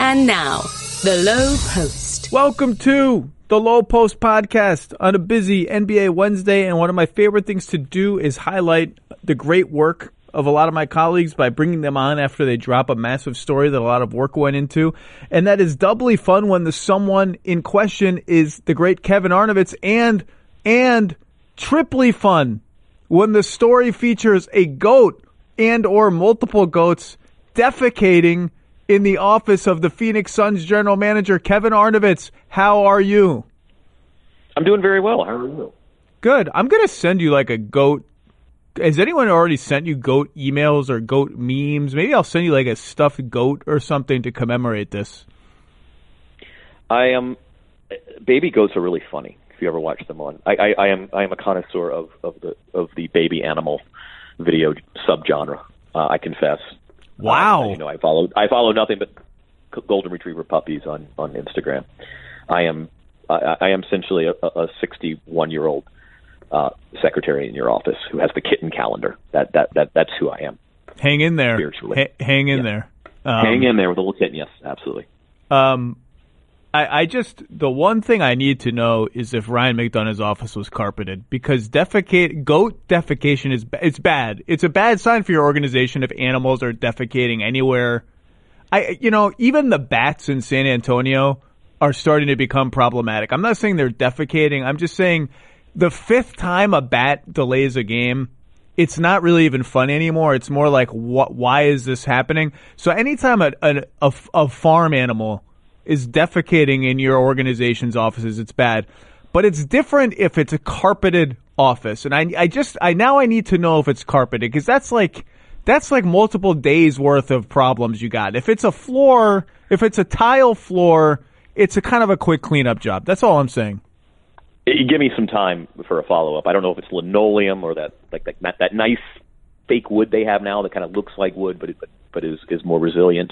And now, the Lowe Post. Welcome to the Lowe Post podcast on a busy NBA Wednesday. And one of my favorite things to do is highlight the great work of a lot of my colleagues by bringing them on after they drop a massive story that a lot of work went into. And that is doubly fun when the someone in question is the great Kevin Arnovitz, and triply fun when the story features a goat and or multiple goats defecating in the office of the Phoenix Suns general manager, Kevin Arnovitz. How are you? I'm doing very well. How are you? Good. I'm going to send you like a goat. Has anyone already sent you goat emails or goat memes? Maybe I'll send you like a stuffed goat or something to commemorate this. Baby goats are really funny. If you ever watch them on, I am a connoisseur of the baby animal video subgenre. I confess. Wow. As you know, I follow nothing but golden retriever puppies on Instagram. I am essentially a 61-year-old secretary in your office who has the kitten calendar. That's who I am. Hang in there. Spiritually. Hang in there. Hang in there with a little kitten. Yes, absolutely. The one thing I need to know is if Ryan McDonough's office was carpeted, because goat defecation it's bad. It's a bad sign for your organization if animals are defecating anywhere. Even the bats in San Antonio are starting to become problematic. I'm not saying they're defecating. I'm just saying the fifth time a bat delays a game, it's not really even fun anymore. It's more like, why is this happening? So anytime a farm animal is defecating in your organization's offices, it's bad. But it's different if it's a carpeted office. And I now need to know if it's carpeted, because that's like multiple days worth of problems you got. If it's a floor, if it's a tile floor, it's a kind of a quick cleanup job. That's all I'm saying. You give me some time for a follow-up. I don't know if it's linoleum or that nice fake wood they have now that kind of looks like wood, but is more resilient.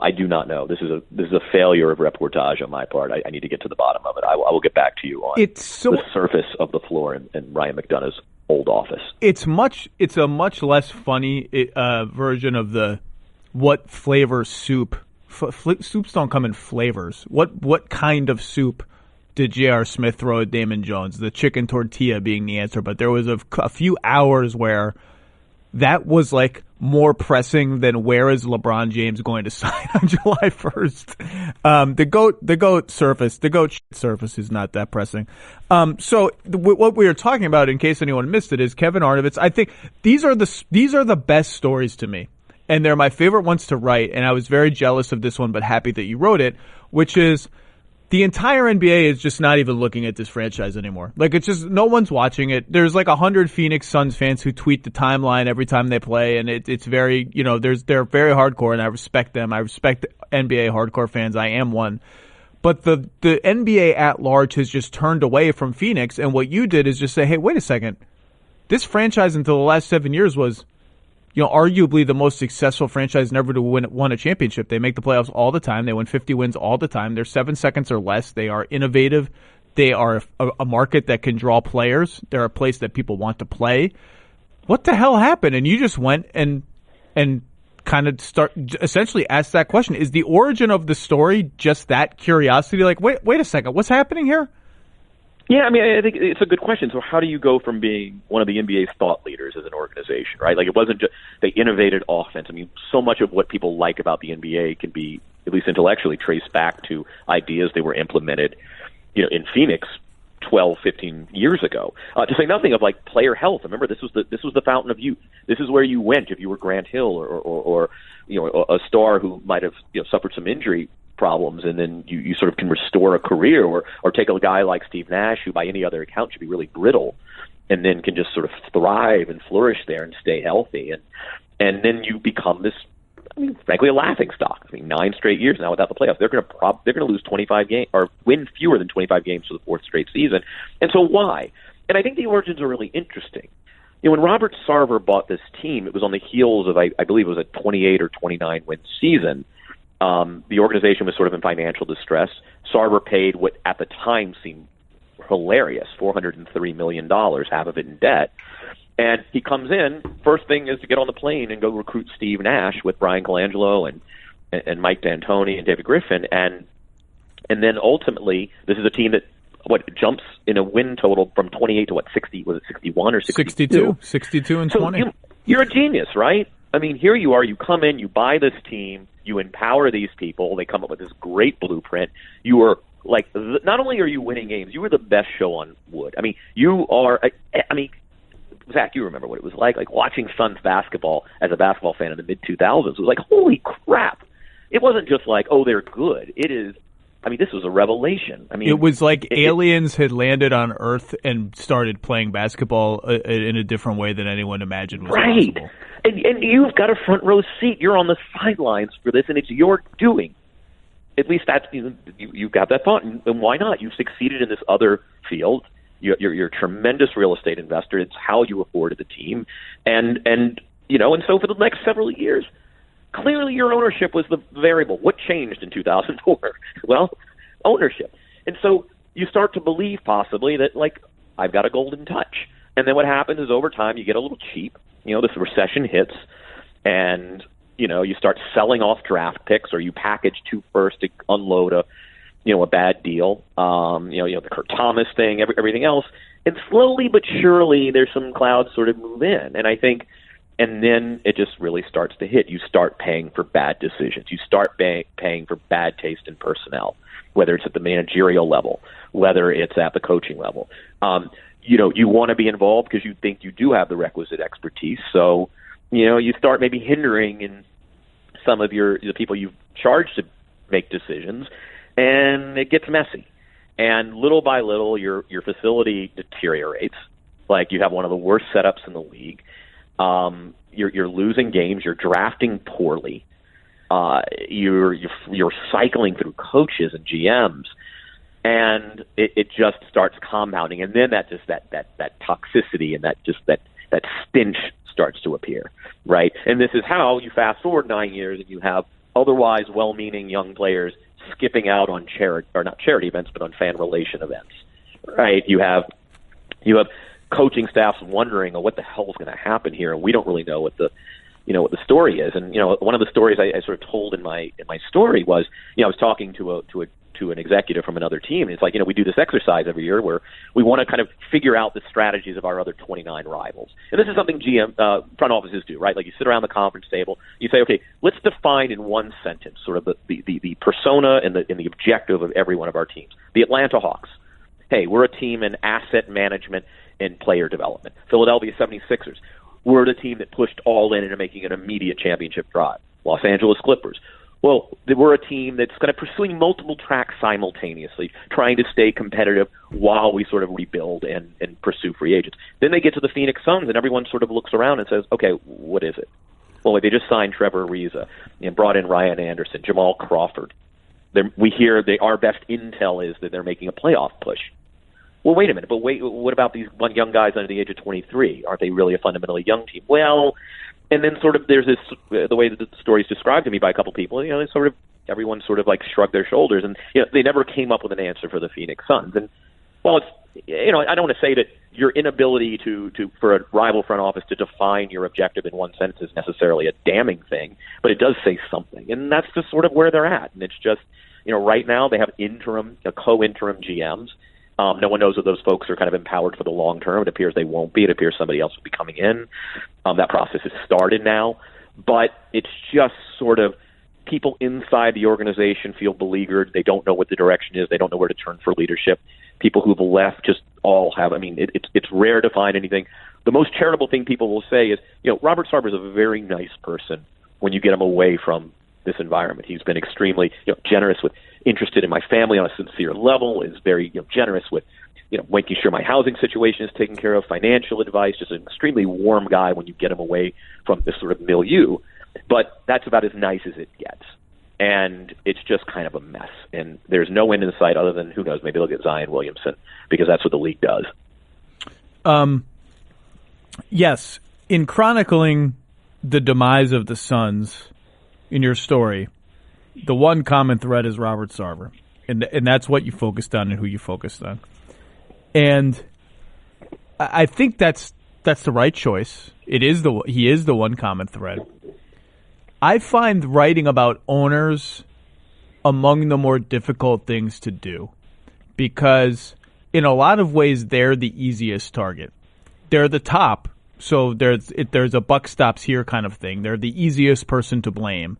I do not know. This is a failure of reportage on my part. I need to get to the bottom of it. I will get back to you on the surface of the floor in Ryan McDonough's old office. It's a much less funny version of the what flavor soup. Soups don't come in flavors. What kind of soup did J.R. Smith throw at Damon Jones? The chicken tortilla being the answer, but there was a few hours where that was like more pressing than where is LeBron James going to sign on July 1st. The goat surface is not that pressing. So what we are talking about, in case anyone missed it, is Kevin Arnovitz. I think these are the best stories to me, and they're my favorite ones to write. And I was very jealous of this one, but happy that you wrote it, which is the entire NBA is just not even looking at this franchise anymore. Like, it's just, no one's watching it. There's like 100 Phoenix Suns fans who tweet the timeline every time they play, and it's very, they're very hardcore, and I respect them. I respect NBA hardcore fans. I am one. But the NBA at large has just turned away from Phoenix, and what you did is just say, hey, wait a second. This franchise until the last 7 years was, arguably the most successful franchise never to won a championship. They make the playoffs all the time. They win 50 wins all the time. They're 7 seconds or less. They are innovative. They are a market that can draw players. They're a place that people want to play. What the hell happened? And you just went and kind of essentially asked that question. Is the origin of the story just that curiosity? Like, wait a second, what's happening here? Yeah, I mean, I think it's a good question. So how do you go from being one of the NBA's thought leaders as an organization, right? Like, it wasn't just they innovated offense. I mean, so much of what people like about the NBA can be, at least intellectually, traced back to ideas they were implemented, in Phoenix 12, 15 years ago. To say nothing of like player health. Remember, this was the fountain of youth. This is where you went if you were Grant Hill or a star who might have suffered some injury problems, and then you sort of can restore a career, or take a guy like Steve Nash, who by any other account should be really brittle, and then can just sort of thrive and flourish there and stay healthy, and then you become this, frankly, a laughing stock. 9 straight years now without the playoffs. They're going to lose 25 games or win fewer than 25 games for the 4th straight season. And so why? And I think the origins are really interesting. When Robert Sarver bought this team, it was on the heels of, I believe it was a 28 or 29 win season. The organization was sort of in financial distress. Sarver paid what at the time seemed hilarious, $403 million, half of it in debt. And he comes in, first thing is to get on the plane and go recruit Steve Nash with Brian Colangelo and and Mike D'Antoni and David Griffin, and then ultimately this is a team that jumps in a win total from 28 to 60, was it 61 or 62? 62 and 20. So you're a genius, right? I mean, here you are, you come in, you buy this team, you empower these people, they come up with this great blueprint. You are like, not only are you winning games, you were the best show on wood. I mean, you are, Zach, you remember what it was like watching Suns basketball as a basketball fan in the mid-2000s. It was like, holy crap. It wasn't just like, oh, they're good. It is, this was a revelation. It was like aliens had landed on Earth and started playing basketball in a different way than anyone imagined was possible. And you've got a front row seat. You're on the sidelines for this, and it's your doing. At least that's you got that thought, and why not? You've succeeded in this other field. You're a tremendous real estate investor. It's how you afforded the team, and so for the next several years, clearly your ownership was the variable. What changed in 2004? Well, ownership, and so you start to believe possibly that I've got a golden touch, and then what happens is over time you get a little cheap. This recession hits, and you start selling off draft picks, or you package 2 firsts to unload a bad deal. The Kurt Thomas thing, everything else, and slowly but surely there's some clouds sort of move in, and I think, and then it just really starts to hit. You start paying for bad decisions. You start paying for bad taste in personnel, whether it's at the managerial level, whether it's at the coaching level. You want to be involved because you think you do have the requisite expertise. So, you start maybe hindering in some of the people you've charged to make decisions, and it gets messy. And little by little, your facility deteriorates. Like, you have one of the worst setups in the league. You're losing games. You're drafting poorly. You're cycling through coaches and GMs, and it just starts compounding. And then that toxicity and that stench starts to appear, right? And this is how you fast forward 9 years and you have otherwise well-meaning young players skipping out on not charity events, but on fan relation events, right? You have coaching staffs wondering, what the hell is going to happen here, and we don't really know what the story is. And one of the stories I sort of told in my story was, I was talking to an executive from another team, and it's like, we do this exercise every year where we want to kind of figure out the strategies of our other 29 rivals. And this is something front offices do, right? Like, you sit around the conference table, you say, okay, let's define in one sentence sort of the persona and the objective of every one of our teams. The Atlanta Hawks. Hey, we're a team in asset management and player development. Philadelphia 76ers. We're the team that pushed all in into making an immediate championship drive. Los Angeles Clippers. Well, we're a team that's kind of pursuing multiple tracks simultaneously, trying to stay competitive while we sort of rebuild and pursue free agents. Then they get to the Phoenix Suns, and everyone sort of looks around and says, okay, what is it? Well, they just signed Trevor Ariza and brought in Ryan Anderson, Jamal Crawford. We hear our best intel is that they're making a playoff push. Well, wait a minute, but what about these young guys under the age of 23? Aren't they really a fundamentally young team? Well, and then sort of there's this, the way that the story is described to me by a couple people, everyone sort of like shrugged their shoulders, and they never came up with an answer for the Phoenix Suns. And well, it's, I don't want to say that your inability for a rival front office to define your objective in one sentence is necessarily a damning thing, but it does say something, and that's just sort of where they're at. And it's just, right now they have co-interim GMs. No one knows if those folks are kind of empowered for the long term. It appears they won't be. It appears somebody else will be coming in. That process has started now. But it's just sort of people inside the organization feel beleaguered. They don't know what the direction is. They don't know where to turn for leadership. People who've left just all have. It's rare to find anything. The most charitable thing people will say is, Robert Sarver is a very nice person when you get him away from this environment. He's been extremely generous interested in my family on a sincere level, is very generous with making sure my housing situation is taken care of, financial advice, just an extremely warm guy when you get him away from this sort of milieu. But that's about as nice as it gets. And it's just kind of a mess. And there's no end in sight other than, who knows, maybe they'll get Zion Williamson, because that's what the league does. Yes, in chronicling the demise of the Suns in your story, the one common thread is Robert Sarver, and that's what you focused on and who you focused on. And I think that's the right choice. He is the one common thread. I find writing about owners among the more difficult things to do because in a lot of ways they're the easiest target. They're the top, so there's a buck stops here kind of thing. They're the easiest person to blame.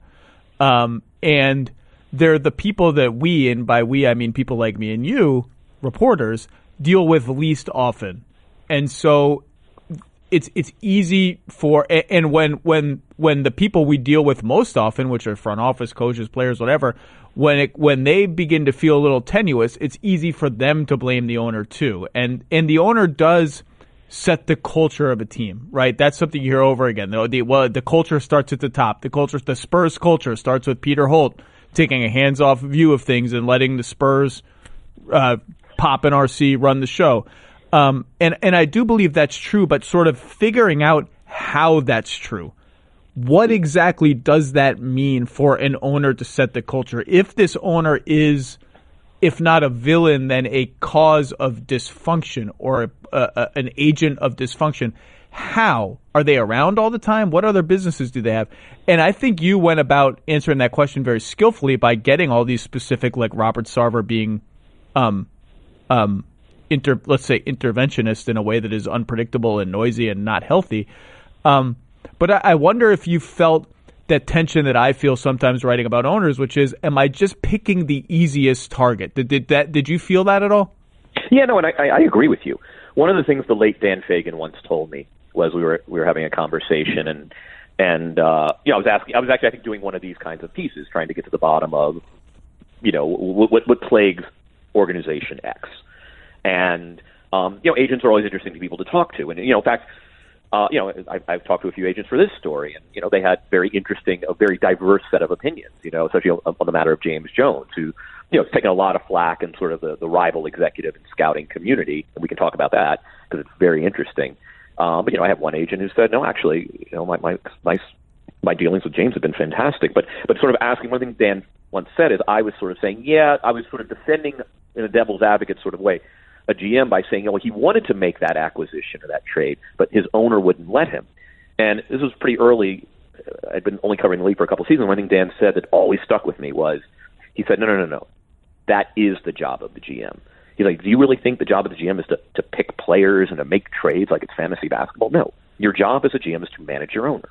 And they're the people that we, and by we I mean people like me and you, reporters, deal with least often. And so it's easy for, and when the people we deal with most often, which are front office, coaches, players, whatever, when they begin to feel a little tenuous, it's easy for them to blame the owner too. And the owner does set the culture of a team, right? That's something you hear over again. The culture starts at the top. The Spurs culture starts with Peter Holt taking a hands-off view of things and letting the Spurs Pop and RC run the show. And I do believe that's true, but sort of figuring out how that's true. What exactly does that mean for an owner to set the culture? If this owner is, if not a villain, then a cause of dysfunction or an agent of dysfunction, how? Are they around all the time? What other businesses do they have? And I think you went about answering that question very skillfully by getting all these specific, like Robert Sarver being let's say interventionist in a way that is unpredictable and noisy and not healthy. But I wonder if you felt that tension that I feel sometimes writing about owners, which is, am I just picking the easiest target? Did you feel that at all? Yeah, no, and I agree with you. One of the things the late Dan Fagan once told me was we were having a conversation, and I was actually I think doing one of these kinds of pieces, trying to get to the bottom of what plagues organization X. And, agents are always interesting to people to talk to. And, in fact, I've talked to a few agents for this story, and, they had a very diverse set of opinions, especially on the matter of James Jones, who, has taken a lot of flack in sort of the rival executive and scouting community. And we can talk about that because it's very interesting. But, I have one agent who said, no, actually, my dealings with James have been fantastic. But sort of asking, one thing Dan once said is I was sort of saying, I was sort of defending in a devil's advocate sort of way a GM by saying, he wanted to make that acquisition or that trade, but his owner wouldn't let him. And this was pretty early. I'd been only covering the league for a couple of seasons. One thing Dan said that always stuck with me was, he said, no. That is the job of the GM. He's like, do you really think the job of the GM is to pick players and to make trades like it's fantasy basketball? No. Your job as a GM is to manage your owner.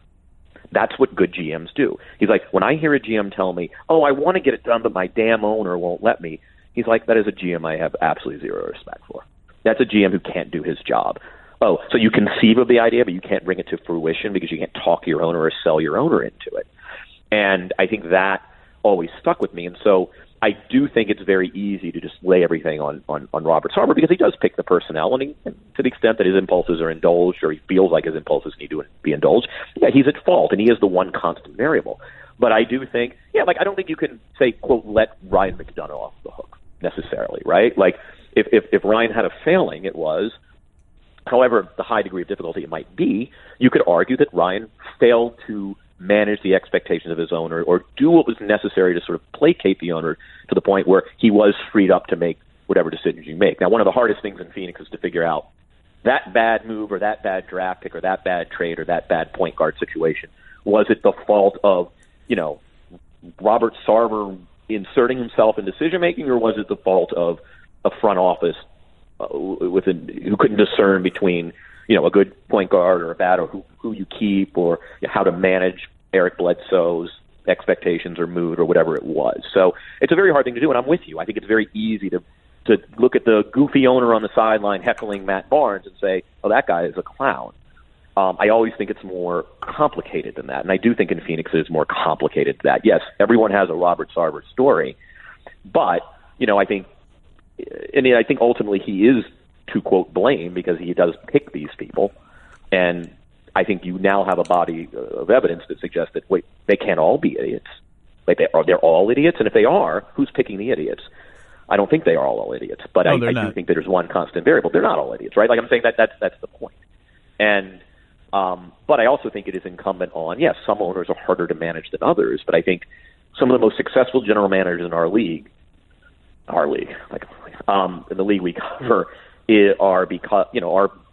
That's what good GMs do. He's like, when I hear a GM tell me, I want to get it done, but my damn owner won't let me, he's like, that is a GM I have absolutely zero respect for. That's a GM who can't do his job. So you conceive of the idea, but you can't bring it to fruition because you can't talk your owner or sell your owner into it. And I think that always stuck with me. And so I do think it's very easy to just lay everything on Robert Sarver because he does pick the personnel, and to the extent that his impulses are indulged or he feels like his impulses need to be indulged, he's at fault, and he is the one constant variable. But I do think, I don't think you can say, quote, let Ryan McDonough off the hook necessarily, right? Like, if Ryan had a failing, it was, however the high degree of difficulty it might be, you could argue that Ryan failed to manage the expectations of his owner or do what was necessary to sort of placate the owner to the point where he was freed up to make whatever decisions you make. Now, one of the hardest things in Phoenix is to figure out that bad move or that bad draft pick or that bad trade or that bad point guard situation. Was it the fault of, Robert Sarver inserting himself in decision-making, or was it the fault of a front office who couldn't discern between, a good point guard or a bad, or who you keep, or how to manage Eric Bledsoe's expectations or mood or whatever it was. So it's a very hard thing to do, and I'm with you. I think it's very easy to look at the goofy owner on the sideline heckling Matt Barnes and say, that guy is a clown. I always think it's more complicated than that, and I do think in Phoenix it is more complicated than that. Yes, everyone has a Robert Sarver story, but I think ultimately he is to quote blame because he does pick these people, and I think you now have a body of evidence that suggests that they can't all be idiots. Like they're all idiots, and if they are, who's picking the idiots? I don't think they are all idiots, but I do think that there's one constant variable. They're not all idiots, right? Like I'm saying that's the point. And but I also think it is incumbent on, some owners are harder to manage than others, but I think some of the most successful general managers in our league, in the league we cover, are because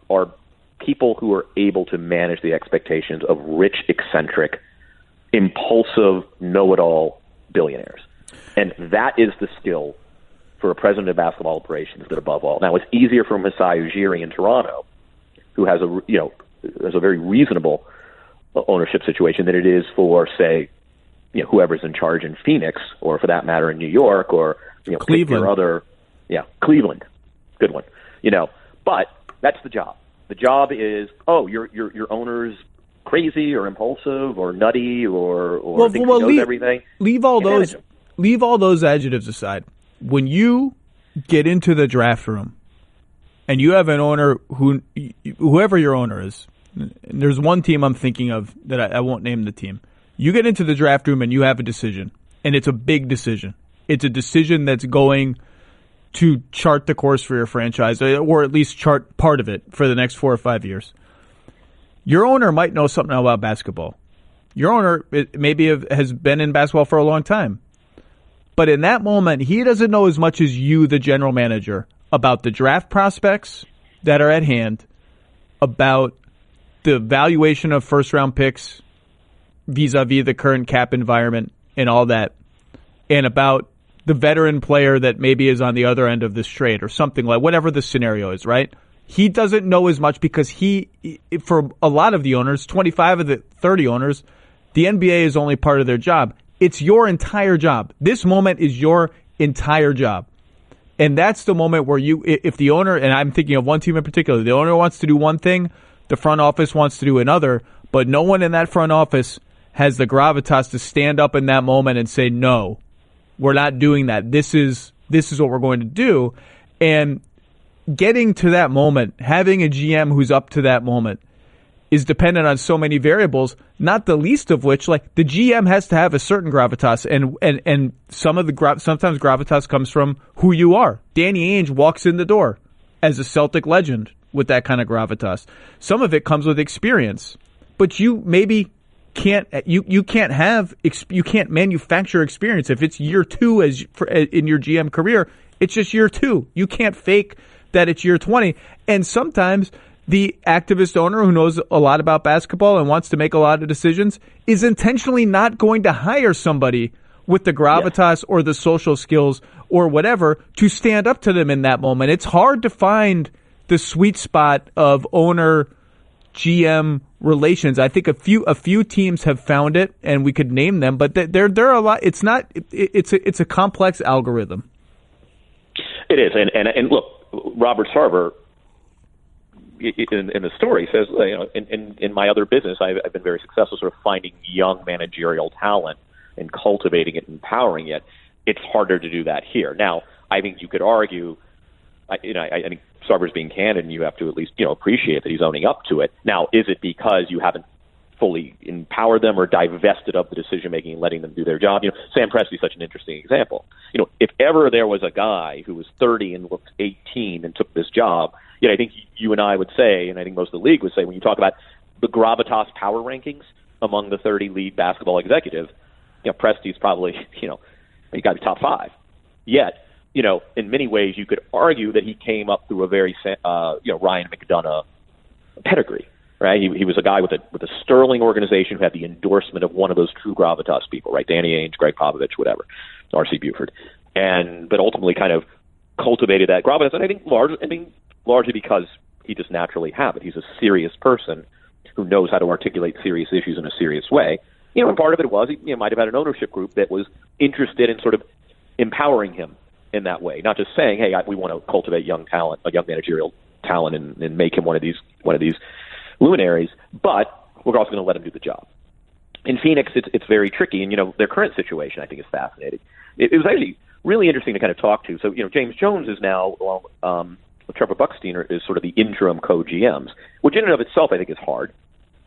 are people who are able to manage the expectations of rich, eccentric, impulsive, know-it-all billionaires. And that is the skill for a president of basketball operations that above all. Now, it's easier for Masai Ujiri in Toronto, who has a very reasonable ownership situation, than it is for, say, whoever's in charge in Phoenix, or for that matter in New York, or Cleveland. Cleveland, good one. But that's the job. The job is, your owner's crazy or impulsive or nutty or thinks he knows everything. Leave all those adjectives aside. When you get into the draft room and you have an owner whoever your owner is, and there's one team I'm thinking of that I won't name the team. You get into the draft room and you have a decision, and it's a big decision. It's a decision that's going to chart the course for your franchise, or at least chart part of it for the next 4 or 5 years. Your owner might know something about basketball. Your owner maybe has been in basketball for a long time. But in that moment, he doesn't know as much as you, the general manager, about the draft prospects that are at hand, about the valuation of first-round picks vis-a-vis the current cap environment and all that, and about the veteran player that maybe is on the other end of this trade or something like whatever the scenario is, right? He doesn't know as much because for a lot of the owners, 25 of the 30 owners, the NBA is only part of their job. It's your entire job. This moment is your entire job. And that's the moment where if the owner, and I'm thinking of one team in particular, the owner wants to do one thing, the front office wants to do another, but no one in that front office has the gravitas to stand up in that moment and say, no, we're not doing that. This is what we're going to do. And getting to that moment, having a GM who's up to that moment, is dependent on so many variables, not the least of which, like, the GM has to have a certain gravitas, and sometimes gravitas comes from who you are. Danny Ainge walks in the door as a Celtic legend with that kind of gravitas. Some of it comes with experience, but you maybe can't manufacture experience. If it's year 2 in your GM career, it's just year 2. You can't fake that it's year 20. And sometimes the activist owner who knows a lot about basketball and wants to make a lot of decisions is intentionally not going to hire somebody with the gravitas or the social skills or whatever to stand up to them in that moment. It's hard to find the sweet spot of owner GM relations. I think a few teams have found it, and we could name them, but there are a lot. It's a complex algorithm. It is, and look, Robert Sarver in the story says, in my other business, I've been very successful sort of finding young managerial talent and cultivating it, empowering it. It's harder to do that here. Now, I think you could argue, I think Sarver's being candid, and you have to at least appreciate that he's owning up to it. Now, is it because you haven't fully empowered them or divested of the decision making and letting them do their job? Sam Presti's such an interesting example. If ever there was a guy who was 30 and looked 18 and took this job, I think you and I would say, and I think most of the league would say, when you talk about the gravitas power rankings among the 30 lead basketball executives, Presti's probably he got to be top 5. Yet, in many ways, you could argue that he came up through a very, Ryan McDonough pedigree, right? He was a guy with a sterling organization who had the endorsement of one of those true gravitas people, right? Danny Ainge, Greg Popovich, whatever, R.C. Buford, but ultimately kind of cultivated that gravitas, and I think largely because he just naturally has it. He's a serious person who knows how to articulate serious issues in a serious way. And part of it was he might have had an ownership group that was interested in sort of empowering him in that way, not just saying, "Hey, we want to cultivate young talent, a young managerial talent, and make him one of these luminaries." But we're also going to let him do the job. In Phoenix, it's very tricky, and their current situation I think is fascinating. It was actually really interesting to kind of talk to. So James Jones is now, Trevor Buckstein is sort of the interim co-GMs, which in and of itself I think is hard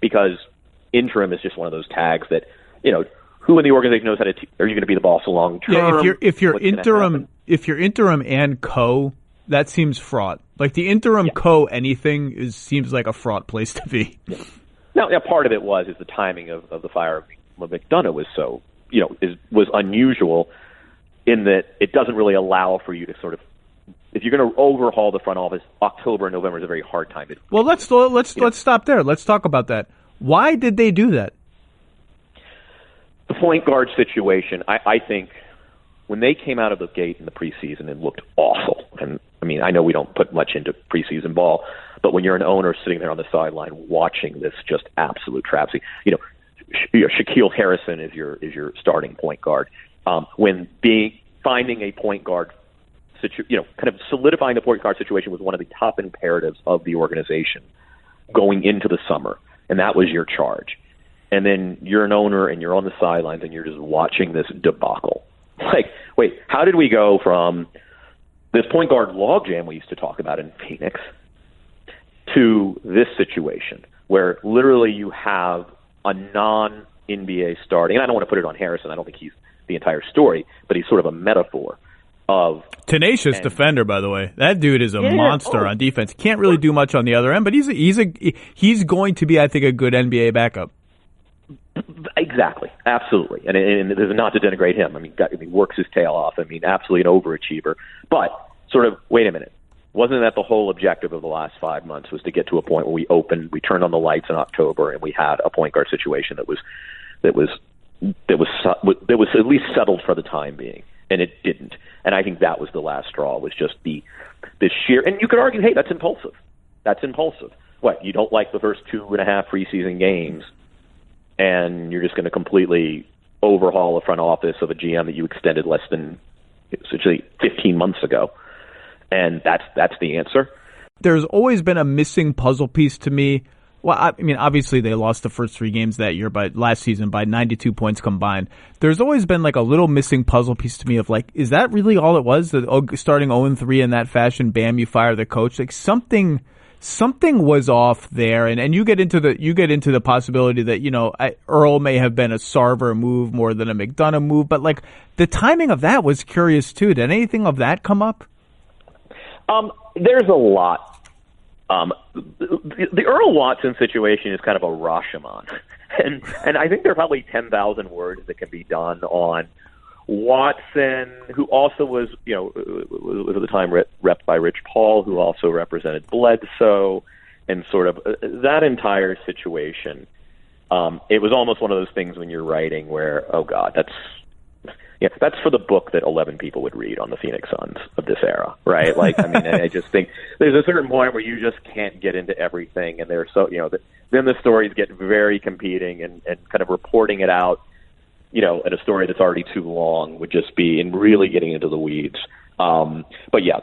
because interim is just one of those tags that who in the organization knows how to? Are you going to be the boss long term? Yeah, if you're interim and co, that seems fraught. Like the interim co anything seems like a fraught place to be. Yeah. Now, part of it is the timing of the fire of McDonough was so was unusual in that it doesn't really allow for you to sort of, if you're going to overhaul the front office, October and November is a very hard time. Well, let's stop there. Let's talk about that. Why did they do that? the point guard situation, I think when they came out of the gate in the preseason, it looked awful. And I mean, I know we don't put much into preseason ball, but when you're an owner sitting there on the sideline watching this just absolute travesty, Shaquille Harrison is your starting point guard. Finding a point guard, kind of solidifying the point guard situation was one of the top imperatives of the organization going into the summer, and that was your charge. And then you're an owner and you're on the sidelines and you're just watching this debacle. Like, wait, how did we go from this point guard logjam we used to talk about in Phoenix to this situation where literally you have a non-NBA starting, and I don't want to put it on Harrison, I don't think he's the entire story, but he's sort of a metaphor of tenacious defender, by the way. That dude is a monster on defense. Can't really do much on the other end, but he's going to be, I think, a good NBA backup. Exactly, absolutely, and this is not to denigrate him. I mean, he works his tail off. I mean, absolutely an overachiever. But sort of, wait a minute, wasn't that the whole objective of the last 5 months? Was to get to a point where we turned on the lights in October, and we had a point guard situation that was at least settled for the time being, and it didn't. And I think that was the last straw. Was just the sheer, and you could argue, hey, that's impulsive. That's impulsive. What, you don't like the first 2.5 preseason games, and you're just going to completely overhaul the front office of a GM that you extended less than essentially 15 months ago, and that's the answer. There's always been a missing puzzle piece to me. Well, I mean, obviously they lost the first 3 games that year, but last season by 92 points combined. There's always been like a little missing puzzle piece to me of like, is that really all it was? Starting 0-3 in that fashion, bam, you fire the coach. Like something was off there, and you get into the possibility that Earl may have been a Sarver move more than a McDonough move, but like the timing of that was curious too. Did anything of that come up? There's a lot. The Earl Watson situation is kind of a Rashomon, and I think there are probably 10,000 words that can be done on Watson, who also was at the time repped by Rich Paul, who also represented Bledsoe, and sort of that entire situation. It was almost one of those things when you're writing where, oh God, that's for the book that 11 people would read on the Phoenix Suns of this era, right? Like, I mean, I just think there's a certain point where you just can't get into everything, and there's then the stories get very competing, and kind of reporting it out, in a story that's already too long would just be in really getting into the weeds. But yeah,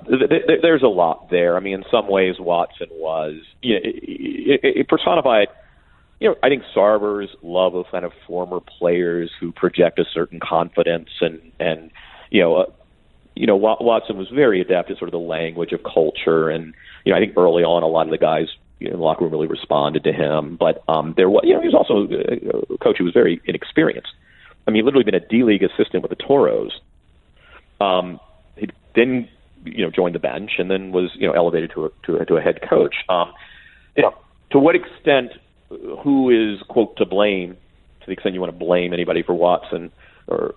there's a lot there. I mean, in some ways, Watson was, it personified, I think Sarver's love of kind of former players who project a certain confidence, and Watson was very adept at sort of the language of culture, and I think early on a lot of the guys in the locker room really responded to him. But he was also a coach who was very inexperienced. I mean, he'd literally been a D-League assistant with the Toros. He then joined the bench, and then was elevated to a head coach. To what extent? Who is, quote, to blame, to the extent you want to blame anybody for Watson, or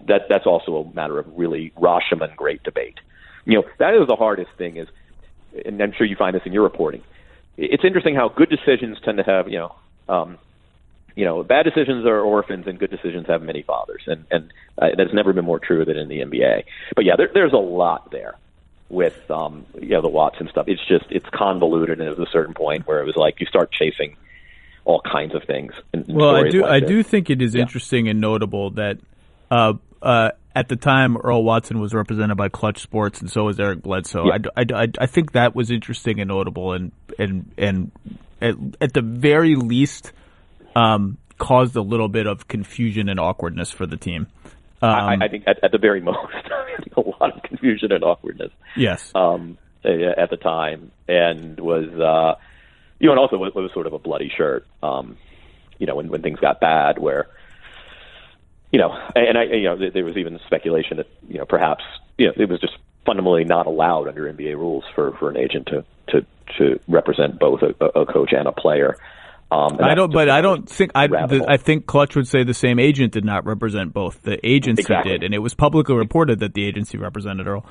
that's also a matter of really Rashomon great debate. That is the hardest thing is, and I'm sure you find this in your reporting, it's interesting how good decisions tend to have, bad decisions are orphans and good decisions have many fathers, and that's never been more true than in the NBA. But yeah, there's a lot there with the Watson stuff. It's convoluted, and it was a certain point where it was like you start chasing all kinds of things. Well, I do think it is interesting and notable that at the time Earl Watson was represented by Clutch Sports, and so was Eric Bledsoe. Yeah. I think that was interesting and notable, and at the very least caused a little bit of confusion and awkwardness for the team. I think at the very most, I think a lot of confusion and awkwardness. Yes. At the time, and was. And also it was sort of a bloody shirt, when things got bad, where, there was even speculation that, perhaps, it was just fundamentally not allowed under NBA rules for an agent to represent both a coach and a player. I think Clutch would say the same agent did not represent both. The agency did, and it was publicly reported that the agency represented Earl.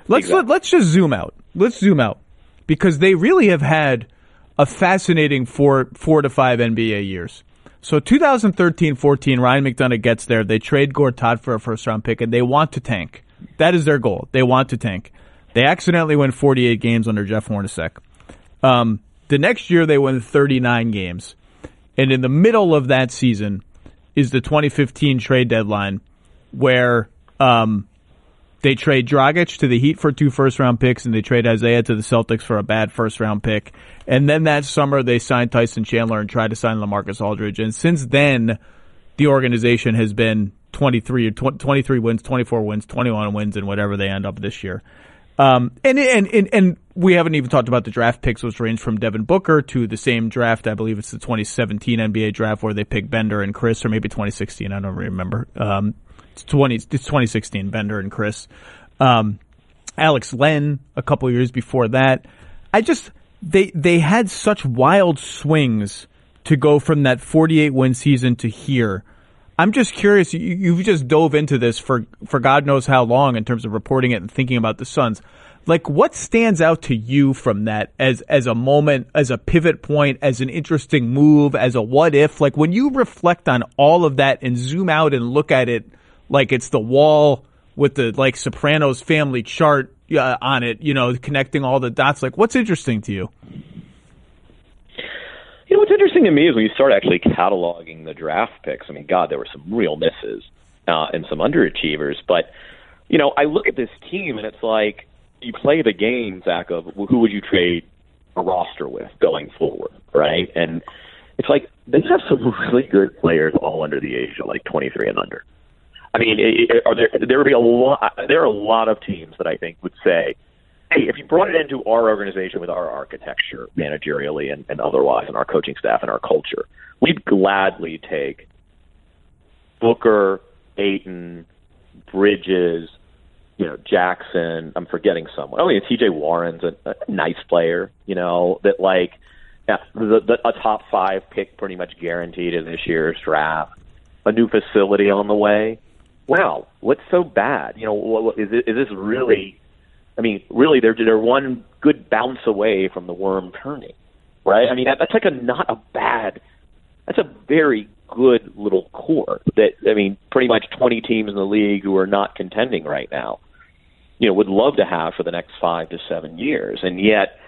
Let's just zoom out. Let's zoom out, because they really have had a fascinating 4 to 5 NBA years. So 2013-14, Ryan McDonough gets there. They trade Gortat for a first-round pick, and they want to tank. That is their goal. They want to tank. They accidentally win 48 games under Jeff Hornacek. The next year, they win 39 games. And in the middle of that season is the 2015 trade deadline where they trade Dragic to the Heat for 2 first-round picks, and they trade Isaiah to the Celtics for a bad first-round pick. And then that summer, they signed Tyson Chandler and tried to sign LaMarcus Aldridge. And since then, the organization has been 23 wins, 24 wins, 21 wins, and whatever they end up this year. And we haven't even talked about the draft picks, which range from Devin Booker to the same draft. I believe it's the 2017 NBA draft where they picked Bender and Chris, or maybe 2016. I don't remember. It's 2016, Bender and Chris. Alex Len a couple years before that. They had such wild swings to go from that 48 win season to here. I'm just curious. You've just dove into this for God knows how long in terms of reporting it and thinking about the Suns. Like, what stands out to you from that as a moment, as a pivot point, as an interesting move, as a what if? Like, when you reflect on all of that and zoom out and look at it like it's the wall with the like Sopranos family chart on it, connecting all the dots. Like, what's interesting to you? What's interesting to me is when you start actually cataloging the draft picks. I mean, God, there were some real misses and some underachievers. But, I look at this team and it's like you play the game, Zach, of who would you trade a roster with going forward, right? And it's like they have some really good players all under the age of like 23 and under. I mean, there would be a lot. There are a lot of teams that I think would say, "Hey, if you brought it into our organization with our architecture, managerially and otherwise, and our coaching staff and our culture, we'd gladly take Booker, Ayton, Bridges, Jackson. I'm forgetting someone. Oh, yeah, T.J. Warren's a nice player. That like a top 5 pick pretty much guaranteed in this year's draft. A new facility on the way. Wow, what's so bad? Is this really? I mean, really, they're one good bounce away from the worm turning, right? I mean, that's like that's a very good little core that, I mean, pretty much 20 teams in the league who are not contending right now, would love to have for the next 5 to 7 years. And yet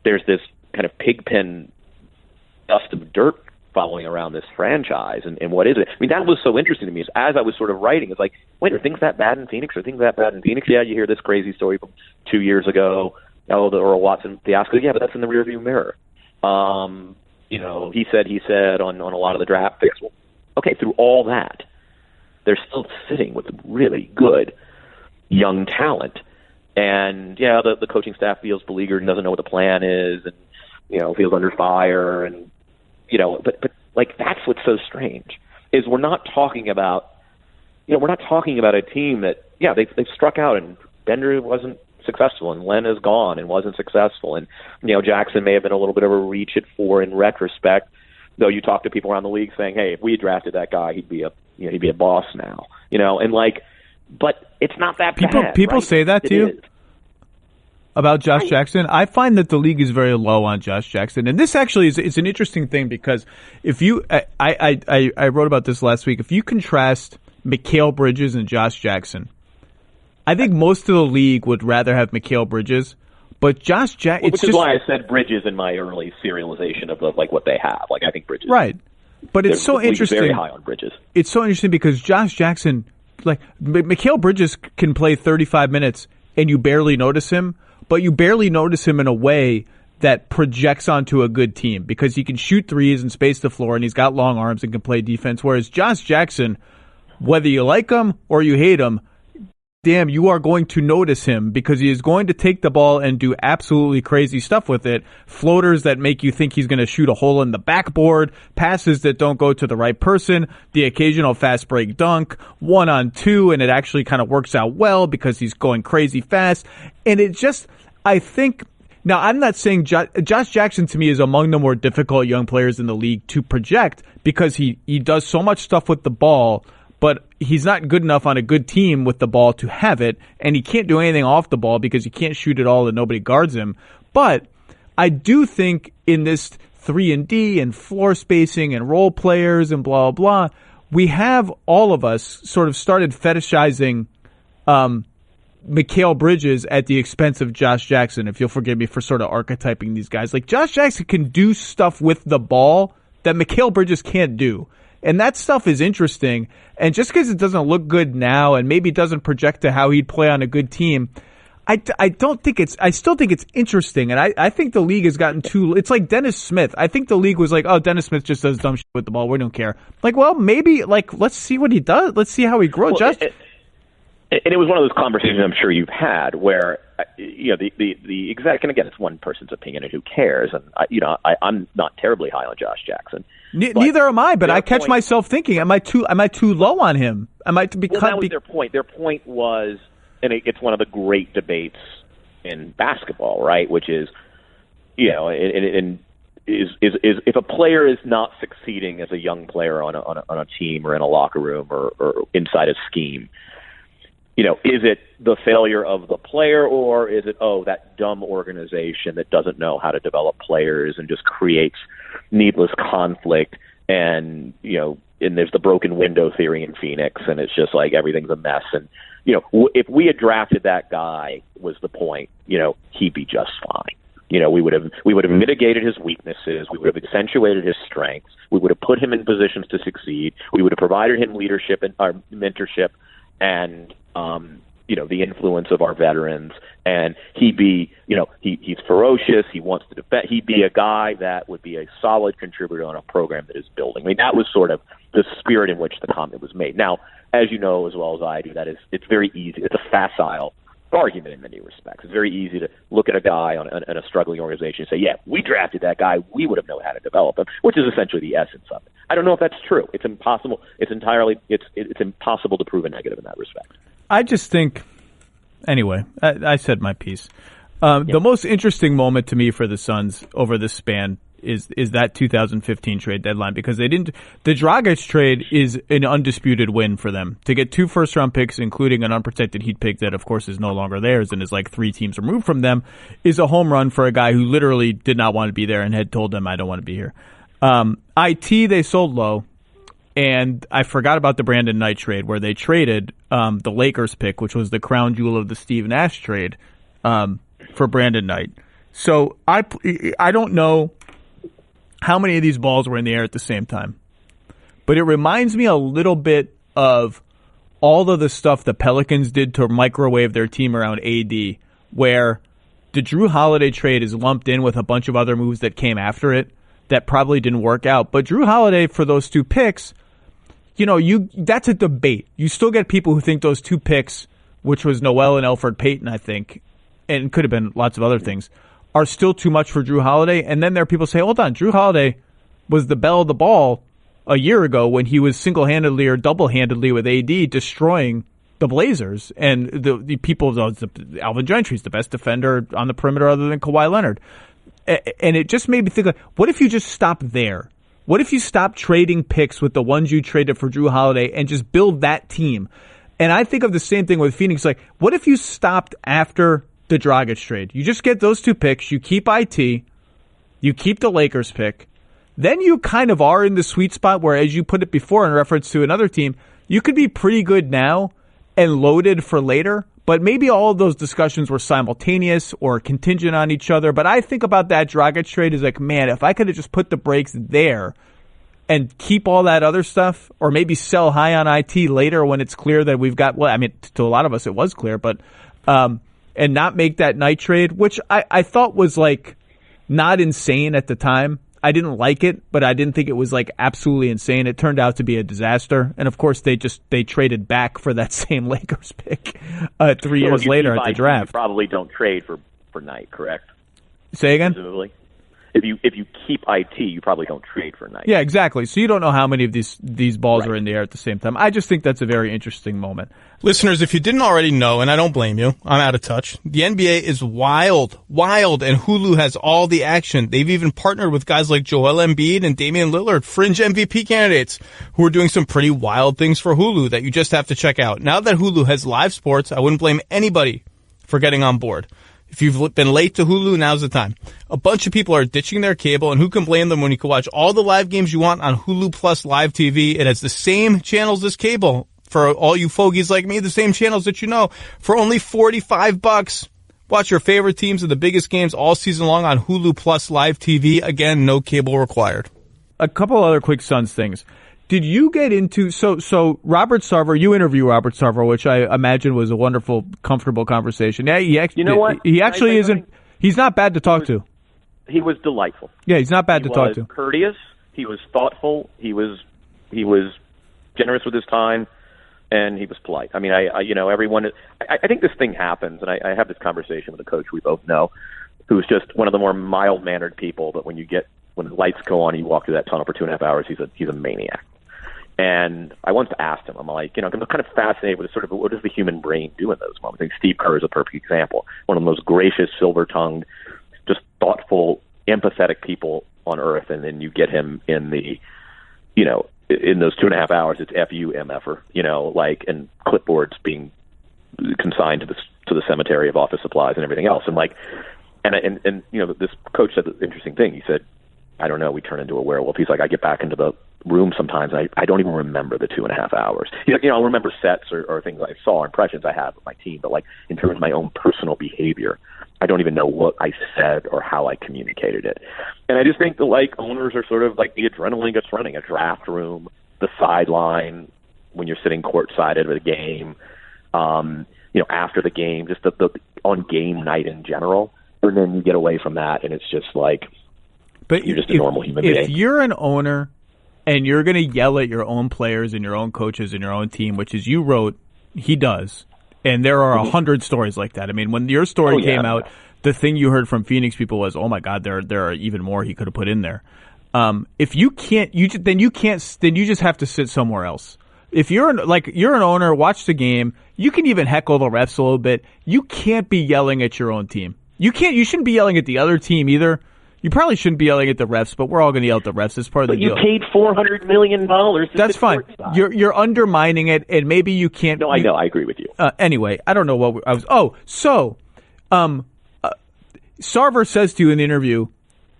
there's this kind of pigpen dust of dirt following around this franchise. And what is it? I mean, that was so interesting to me. As I was sort of writing, it's like, wait, are things that bad in Phoenix? Yeah, you hear this crazy story from 2 years ago. Oh, the Earl Watson fiasco. Yeah, but that's in the rearview mirror. He said on a lot of the draft picks. Well, okay, through all that, they're still sitting with really good young talent. And, yeah, the coaching staff feels beleaguered and doesn't know what the plan is and, feels under fire and, but like that's what's so strange is we're not talking about a team that, yeah, they've struck out and Bender wasn't successful and Len is gone and wasn't successful. And, Jackson may have been a little bit of a reach at 4 in retrospect, though you talk to people around the league saying, hey, if we had drafted that guy, he'd be a boss now, and like, but it's not that bad. People right? say that to you? About Josh Jackson? I find that the league is very low on Josh Jackson. And this actually is an interesting thing because if you, I wrote about this last week. If you contrast Mikal Bridges and Josh Jackson, I think most of the league would rather have Mikal Bridges, but Josh Jackson, which is why I said Bridges in my early serialization of like what they have. Like I think Bridges, right? But it's so interesting. Very high on Bridges. It's so interesting because Josh Jackson, like Mikal Bridges, can play 35 minutes and you barely notice him. But you barely notice him in a way that projects onto a good team because he can shoot threes and space the floor and he's got long arms and can play defense. Whereas Josh Jackson, whether you like him or you hate him, damn, you are going to notice him because he is going to take the ball and do absolutely crazy stuff with it. Floaters that make you think he's going to shoot a hole in the backboard, passes that don't go to the right person, the occasional fast break dunk, 1-on-2, and it actually kind of works out well because he's going crazy fast. And it just, I think, now I'm not saying Josh Jackson to me is among the more difficult young players in the league to project because he does so much stuff with the ball, but he's not good enough on a good team with the ball to have it, and he can't do anything off the ball because he can't shoot it all and nobody guards him. But I do think in this 3-and-D and floor spacing and role players and blah, blah, blah. We have all of us sort of started fetishizing Mikal Bridges at the expense of Josh Jackson, if you'll forgive me for sort of archetyping these guys. Like, Josh Jackson can do stuff with the ball that Mikal Bridges can't do. And that stuff is interesting. And just because it doesn't look good now and maybe doesn't project to how he'd play on a good team, I still think it's interesting. And I think the league has gotten it's like Dennis Smith. I think the league was like, oh, Dennis Smith just does dumb shit with the ball. We don't care. Like, well, maybe, like, let's see what he does. Let's see how he grows. Well, and it was one of those conversations I'm sure you've had where, the exec, and again, it's one person's opinion and who cares. And, I'm not terribly high on Josh Jackson. Neither am I, but I catch myself thinking, am I too low on him? Am I to be that was their point. Their point was, and it's one of the great debates in basketball, right? Which is, is if a player is not succeeding as a young player on a team or in a locker room or inside a scheme, is it the failure of the player, or is it, that dumb organization that doesn't know how to develop players and just creates needless conflict, and there's the broken window theory in Phoenix, and it's just like everything's a mess. And if we had drafted that guy, was the point, he'd be just fine. We would have mitigated his weaknesses. We would have accentuated his strengths. We would have put him in positions to succeed. We would have provided him leadership and mentorship, and the influence of our veterans, and he'd be, he's ferocious. He wants to defend. He'd be a guy that would be a solid contributor on a program that is building. I mean, that was sort of the spirit in which the comment was made. Now, as you know as well as I do, it's very easy. It's a facile argument in many respects. It's very easy to look at a guy in a struggling organization and say, yeah, we drafted that guy. We would have known how to develop him, which is essentially the essence of it. I don't know if that's true. It's impossible. It's impossible to prove a negative in that respect. I just think, anyway, I said my piece. The most interesting moment to me for the Suns over this span is that 2015 trade deadline, because the Dragic trade is an undisputed win for them. To get 2 first-round picks, including an unprotected Heat pick that, of course, is no longer theirs and is like 3 teams removed from them, is a home run for a guy who literally did not want to be there and had told them, I don't want to be here. They sold Lowe. And I forgot about the Brandon Knight trade, where they traded the Lakers pick, which was the crown jewel of the Steve Nash trade, for Brandon Knight. So I don't know how many of these balls were in the air at the same time, but it reminds me a little bit of all of the stuff the Pelicans did to microwave their team around AD, where the Drew Holiday trade is lumped in with a bunch of other moves that came after it that probably didn't work out. But Drew Holiday, for those 2 picks, that's a debate. You still get people who think those 2 picks, which was Noel and Elfrid Payton, I think, and could have been lots of other things, are still too much for Drew Holiday. And then there are people who say, hold on, Drew Holiday was the belle of the ball a year ago when he was single-handedly or double-handedly with AD destroying the Blazers. And the people, Alvin Gentry's the best defender on the perimeter other than Kawhi Leonard. And it just made me think, like, what if you just stop there? What if you stop trading picks with the ones you traded for Drew Holiday and just build that team? And I think of the same thing with Phoenix. Like, what if you stopped after the Dragic trade? You just get those 2 picks. You keep IT. You keep the Lakers pick. Then you kind of are in the sweet spot where, as you put it before in reference to another team, you could be pretty good now and loaded for later. But maybe all of those discussions were simultaneous or contingent on each other. But I think about that Dragic trade as like, man, if I could have just put the brakes there and keep all that other stuff, or maybe sell high on IT later when it's clear that we've got, well, I mean, to a lot of us it was clear, but and not make that Knight trade, which I thought was like not insane at the time. I didn't like it, but I didn't think it was like absolutely insane. It turned out to be a disaster. And of course they traded back for that same Lakers pick 3 years later at the draft. You probably don't trade for Knight, correct? Say again? Presumably. If you keep IT, you probably don't trade for Knight. Yeah, exactly. So you don't know how many of these balls are in the air at the same time. I just think that's a very interesting moment. Listeners, if you didn't already know, and I don't blame you, I'm out of touch, the NBA is wild, and Hulu has all the action. They've even partnered with guys like Joel Embiid and Damian Lillard, fringe MVP candidates, who are doing some pretty wild things for Hulu that you just have to check out. Now that Hulu has live sports, I wouldn't blame anybody for getting on board. If you've been late to Hulu, now's the time. A bunch of people are ditching their cable, and who can blame them when you can watch all the live games you want on Hulu Plus Live TV? It has the same channels as cable. For all you fogies like me, the same channels that you know. For only $45, watch your favorite teams and the biggest games all season long on Hulu Plus Live TV. Again, no cable required. A couple other quick Suns things. Did you get into so Robert Sarver? You interview Robert Sarver, which I imagine was a wonderful, comfortable conversation. Yeah, you know what? He actually isn't. He's not bad to talk to. He was delightful. Yeah, he's not bad to talk to. He was courteous. He was thoughtful. He was generous with his time, and he was polite. I mean, everyone. I think this thing happens, and I have this conversation with a coach we both know, who's just one of the more mild-mannered people. But when the lights go on, you walk through that tunnel for 2.5 hours. He's a maniac. And I once asked him, I'm like, I'm kind of fascinated with sort of what does the human brain do in those moments. I think Steve Kerr is a perfect example. One of the most gracious, silver-tongued, just thoughtful, empathetic people on earth. And then you get him in in those 2.5 hours, it's F-U, M-F-er, and clipboards being consigned to the cemetery of office supplies and everything else. And this coach said the interesting thing. He said, I don't know, we turn into a werewolf. He's like, I get back into the room sometimes, and I don't even remember the 2.5 hours. He's like, I'll remember sets or things I saw, impressions I had with my team, but in terms of my own personal behavior, I don't even know what I said or how I communicated it. And I just think that owners are sort of the adrenaline gets running, a draft room, the sideline when you're sitting courtside at a game, after the game, just the on game night in general, and then you get away from that, and it's just but you're just a normal human being. If you're an owner and you're going to yell at your own players and your own coaches and your own team, which is you wrote, he does. And there are 100 stories like that. I mean, when your story came out, the thing you heard from Phoenix people was, oh my God, there are even more he could have put in there. If you can't, then you just have to sit somewhere else. If you're an owner, watch the game. You can even heckle the refs a little bit. You can't be yelling at your own team. You shouldn't be yelling at the other team either. You probably shouldn't be yelling at the refs, but we're all going to yell at the refs. It's part of the deal. But you paid $400 million. That's fine. You're undermining it, and maybe you can't. No, I know. I agree with you. Anyway, I don't know what I was. Sarver says to you in the interview,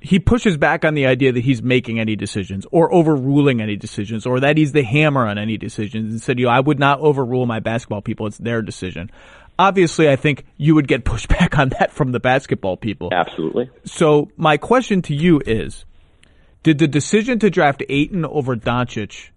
he pushes back on the idea that he's making any decisions or overruling any decisions or that he's the hammer on any decisions and said, I would not overrule my basketball people. It's their decision. Obviously, I think you would get pushback on that from the basketball people. Absolutely. So my question to you is, did the decision to draft Ayton over Doncic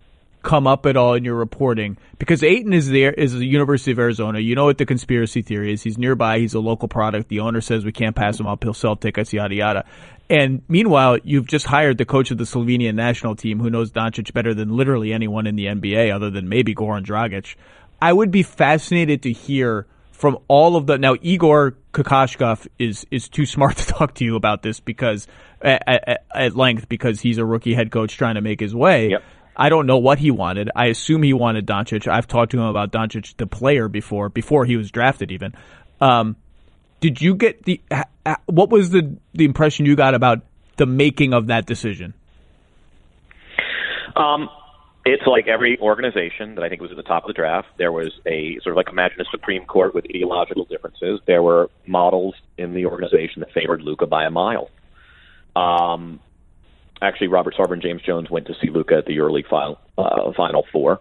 come up at all in your reporting? Because Ayton is the University of Arizona. You know what the conspiracy theory is. He's nearby. He's a local product. The owner says we can't pass him up. He'll sell tickets, yada, yada. And meanwhile, you've just hired the coach of the Slovenian national team who knows Doncic better than literally anyone in the NBA other than maybe Goran Dragic. I would be fascinated to hear from all of the now, Igor Kokoshkov is too smart to talk to you about this because at length because he's a rookie head coach trying to make his way. Yep. I don't know what he wanted. I assume he wanted Doncic. I've talked to him about Doncic, the player, before he was drafted even. Did you get what was the impression you got about the making of that decision? It's like every organization that I think was at the top of the draft. There was a sort of imagine a Supreme Court with ideological differences. There were models in the organization that favored Luka by a mile. Actually, Robert Sarver and James Jones went to see Luka at the EuroLeague Final Four,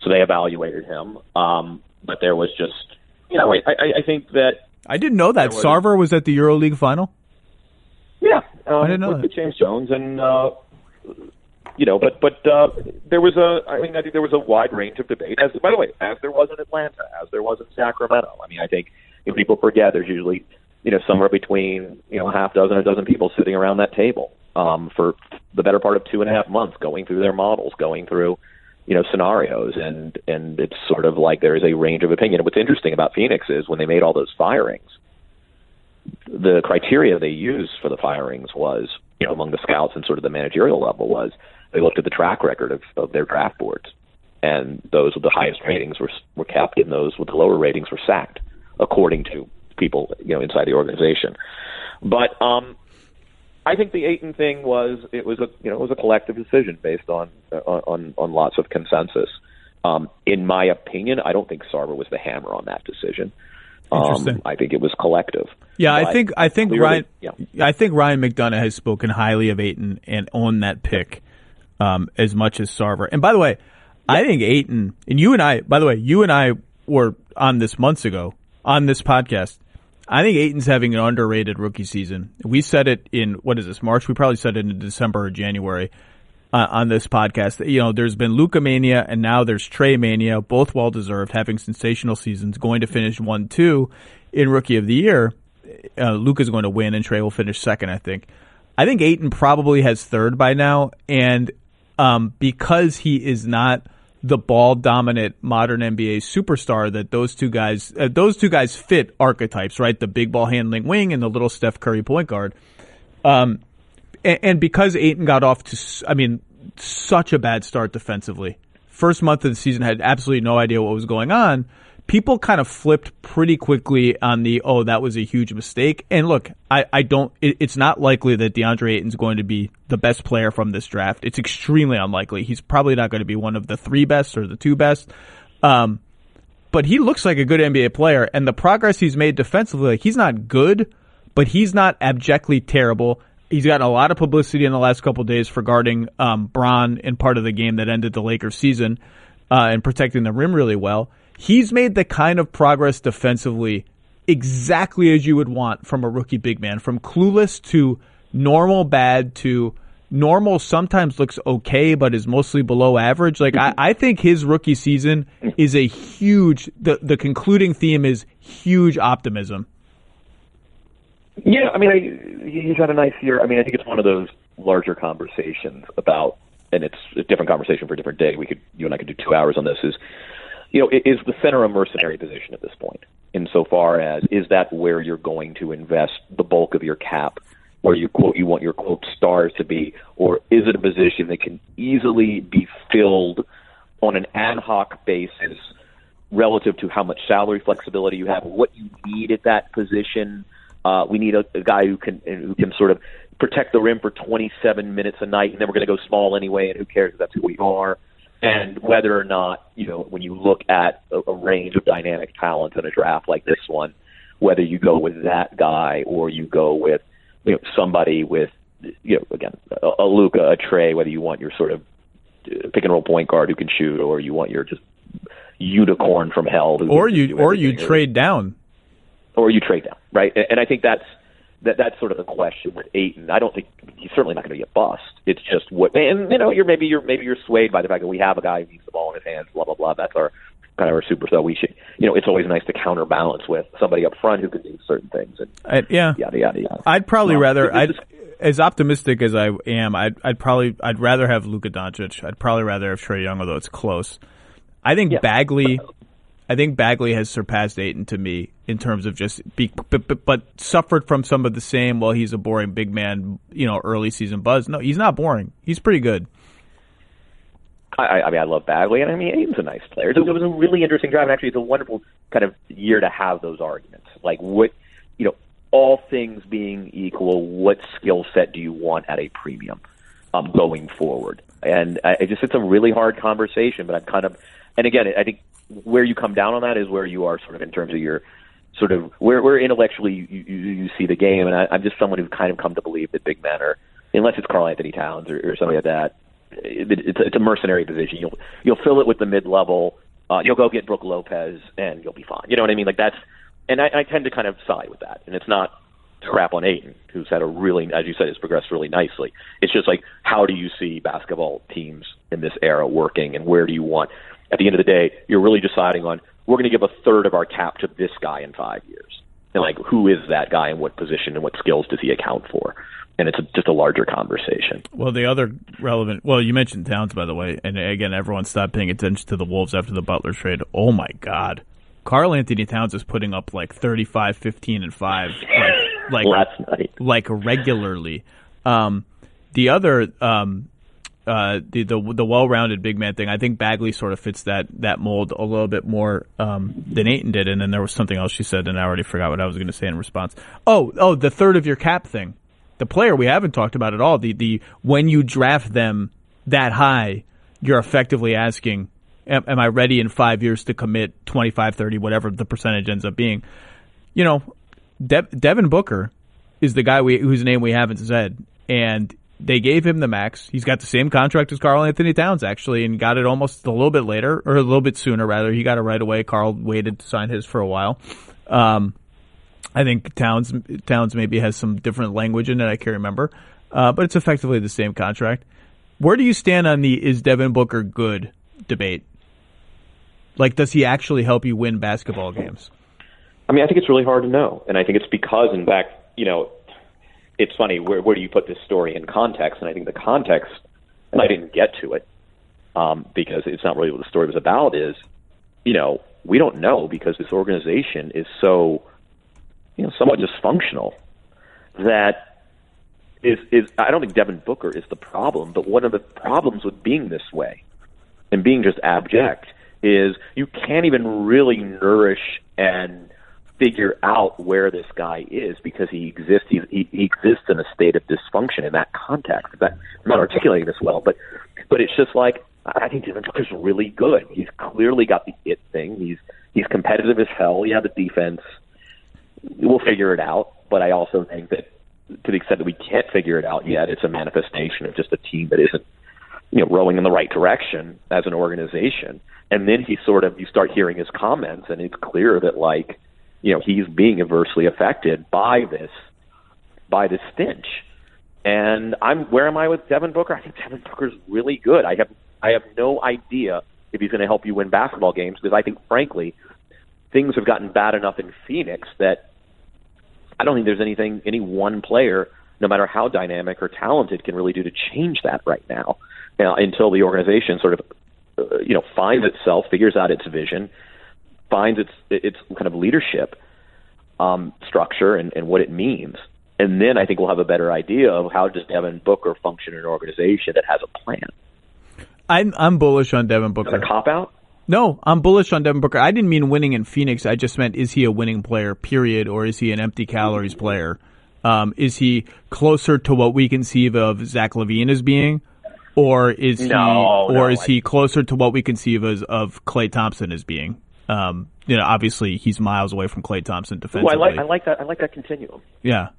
so they evaluated him. But there was just, I think that I didn't know that Sarver was at the EuroLeague Final. Yeah, I didn't know that. James Jones and. But there was I think there was a wide range of debate, as there was in Atlanta, as there was in Sacramento. I mean, I think people forget there's usually, somewhere between, a half dozen or a dozen people sitting around that table for the better part of 2.5 months going through their models, going through, scenarios. And it's sort of like there is a range of opinion. And what's interesting about Phoenix is when they made all those firings, the criteria they used for the firings was, among the scouts and sort of the managerial level was, they looked at the track record of their draft boards, and those with the highest ratings were kept, and those with the lower ratings were sacked, according to people inside the organization. But I think the Ayton thing was a collective decision based on lots of consensus. In my opinion, I don't think Sarver was the hammer on that decision. Interesting. I think it was collective. Yeah, But I think clearly, Ryan McDonough has spoken highly of Ayton and owned that pick as much as Sarver. And by the way, I think Ayton and you and I were on this months ago on this podcast. I think Ayton's having an underrated rookie season. We said it in March. We probably said it in December or January on this podcast. You know, there's been Luka mania and now there's Trey mania, both well deserved, having sensational seasons. Going to finish 1-2 in Rookie of the Year. Luka's going to win and Trey will finish second, I think. I think Ayton probably has third by now, and because he is not the ball dominant modern NBA superstar that those two guys fit archetypes, right? The big ball handling wing and the little Steph Curry point guard. And because Ayton got off to, such a bad start defensively, first month of the season had absolutely no idea what was going on. People kind of flipped pretty quickly on that was a huge mistake. And look, it's not likely that DeAndre Ayton's going to be the best player from this draft. It's extremely unlikely. He's probably not going to be one of the 3 best or the 2 best. But he looks like a good NBA player, and the progress he's made defensively, like, he's not good, but he's not abjectly terrible. He's gotten a lot of publicity in the last couple of days for guarding Bron in part of the game that ended the Lakers season and protecting the rim really well. He's made the kind of progress defensively exactly as you would want from a rookie big man, from clueless to normal bad to normal sometimes looks okay but is mostly below average. Like, I think his rookie season is a huge, the concluding theme is huge optimism. Yeah, he's had a nice year. I think it's one of those larger conversations about, and it's a different conversation for a different day. You and I could do 2 hours on this. Is the center a mercenary position at this point? Insofar as, is that where you're going to invest the bulk of your cap, where you want your quote stars to be, or is it a position that can easily be filled on an ad hoc basis relative to how much salary flexibility you have, what you need at that position? We need a guy who can sort of protect the rim for 27 minutes a night, and then we're going to go small anyway, and who cares if that's who we are? And whether or not, when you look at a range of dynamic talent in a draft like this one, whether you go with that guy or you go with somebody with, again, a Luka, a Trey, whether you want your sort of pick and roll point guard who can shoot, or you want your just unicorn from hell, or you trade down. Or you trade down, right? And I think that's sort of the question with Ayton. I don't think he's certainly not going to be a bust. It's just what, and you're maybe swayed by the fact that we have a guy who needs the ball in his hands, blah blah blah. That's our kind of our super. So we should, it's always nice to counterbalance with somebody up front who can do certain things. And yada yada yada. I'd probably as optimistic as I am, I'd rather have Luka Doncic. I'd probably rather have Trae Young, although it's close. I think Bagley has surpassed Ayton to me in terms of just but suffered from some of the same. Well, he's a boring big man, early season buzz. No, he's not boring. He's pretty good. I love Bagley, and Ayton's a nice player. It was a really interesting drive, and actually, it's a wonderful kind of year to have those arguments. Like, what, all things being equal, what skill set do you want at a premium going forward? And it's a really hard conversation, but and again, I think where you come down on that is where you are sort of in terms of your sort of where intellectually you see the game. And I'm just someone who's kind of come to believe that big men are, unless it's Karl Anthony Towns or somebody like that, it's a mercenary position. You'll fill it with the mid-level. You'll go get Brook Lopez and you'll be fine. You know what I mean? Like, that's, and I tend to kind of side with that. And it's not to crap on Ayton, who's had a really, as you said, has progressed really nicely. It's just like, how do you see basketball teams in this era working, and where do you want? At the end of the day, you're really deciding on, we're going to give a third of our cap to this guy in 5 years. And like, who is that guy and what position and what skills does he account for? And it's just a larger conversation. Well, the other relevant, you mentioned Towns, by the way, and again, everyone stopped paying attention to the Wolves after the Butler trade. Oh my God. Karl Anthony Towns is putting up like 35, 15, and 5 like last night, like regularly. The other the well-rounded big man thing, I think Bagley sort of fits that mold a little bit more than Ayton did. And then there was something else she said, and I already forgot what I was going to say in response. Oh, the third of your cap thing. The player we haven't talked about at all. The when you draft them that high, you're effectively asking, am I ready in 5 years to commit 25, 30, whatever the percentage ends up being? Devin Booker is the guy whose name we haven't said, and they gave him the max. He's got the same contract as Karl Anthony Towns, actually, and got it almost a little bit later, or a little bit sooner, rather. He got it right away. Karl waited to sign his for a while. I think Towns maybe has some different language in it. I can't remember. But it's effectively the same contract. Where do you stand on the is Devin Booker good debate? Like, does he actually help you win basketball games? I mean, I think it's really hard to know. And I think it's because, in fact, it's funny, where do you put this story in context? And I think the context, and I didn't get to it because it's not really what the story was about, is, we don't know because this organization is so, somewhat dysfunctional that is I don't think Devin Booker is the problem, but one of the problems with being this way and being just abject is you can't even really nourish and figure out where this guy is because he exists. He exists in a state of dysfunction in that context. I'm not articulating this well, but it's just like I think Devin Booker's really good. He's clearly got the it thing. He's competitive as hell. Yeah, the defense. We'll figure it out. But I also think that to the extent that we can't figure it out yet, it's a manifestation of just a team that isn't rowing in the right direction as an organization. And then you start hearing his comments, and it's clear that he's being adversely affected by this stench. And where am I with Devin Booker? I think Devin Booker's really good. I have no idea if he's going to help you win basketball games because I think, frankly, things have gotten bad enough in Phoenix that I don't think there's any one player, no matter how dynamic or talented, can really do to change that right now until the organization sort of finds itself, figures out its vision, finds its kind of leadership structure and what it means. And then I think we'll have a better idea of how does Devin Booker function in an organization that has a plan. I'm bullish on Devin Booker. Is that a cop-out? No, I'm bullish on Devin Booker. I didn't mean winning in Phoenix. I just meant, is he a winning player, period, or is he an empty calories player? Is he closer to what we conceive of Zach LaVine as being, or is he closer to what we conceive of Klay Thompson as being? Obviously he's miles away from Klay Thompson defensively. I like that. I like that continuum. Yeah,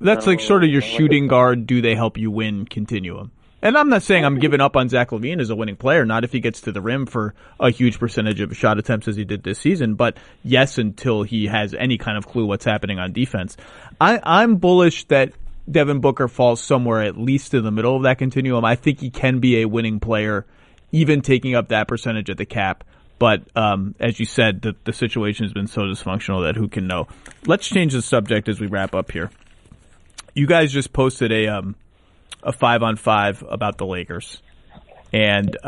that's sort of your shooting guard. Do they help you win continuum? And I'm not saying I'm giving up on Zach LaVine as a winning player, not if he gets to the rim for a huge percentage of shot attempts as he did this season, but yes, until he has any kind of clue what's happening on defense. I'm bullish that Devin Booker falls somewhere at least in the middle of that continuum. I think he can be a winning player, even taking up that percentage at the cap. But as you said, the situation has been so dysfunctional that who can know. Let's change the subject as we wrap up here. You guys just posted a 5-on-5 about the Lakers, and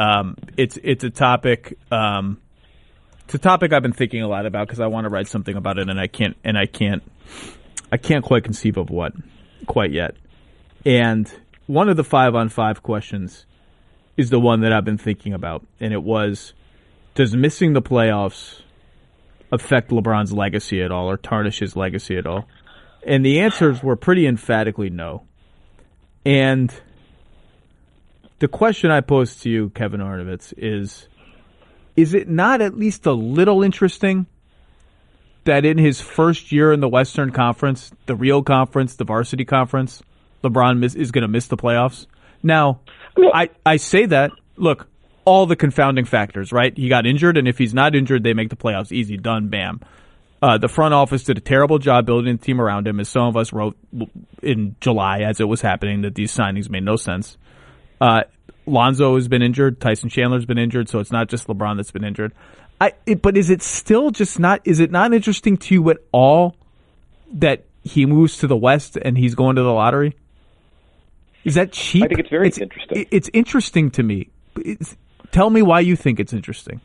it's a topic. It's a topic I've been thinking a lot about because I want to write something about it, and I can't quite conceive of what quite yet. And one of the 5-on-5 questions is the one that I've been thinking about, and it was, does missing the playoffs affect LeBron's legacy at all or tarnish his legacy at all? And the answers were pretty emphatically no. And the question I pose to you, Kevin Arnovitz, is it not at least a little interesting that in his first year in the Western Conference, the real conference, the varsity conference, LeBron is going to miss the playoffs? Now, I say that, look, all the confounding factors, right? He got injured, and if he's not injured, they make the playoffs. Easy, done, bam. The front office did a terrible job building the team around him, as some of us wrote in July as it was happening, that these signings made no sense. Lonzo has been injured. Tyson Chandler's been injured, so it's not just LeBron that's been injured. But is it still just not – is it not interesting to you at all that he moves to the West and he's going to the lottery? Is that cheap? I think it's very interesting. It's interesting to me. Tell me why you think it's interesting.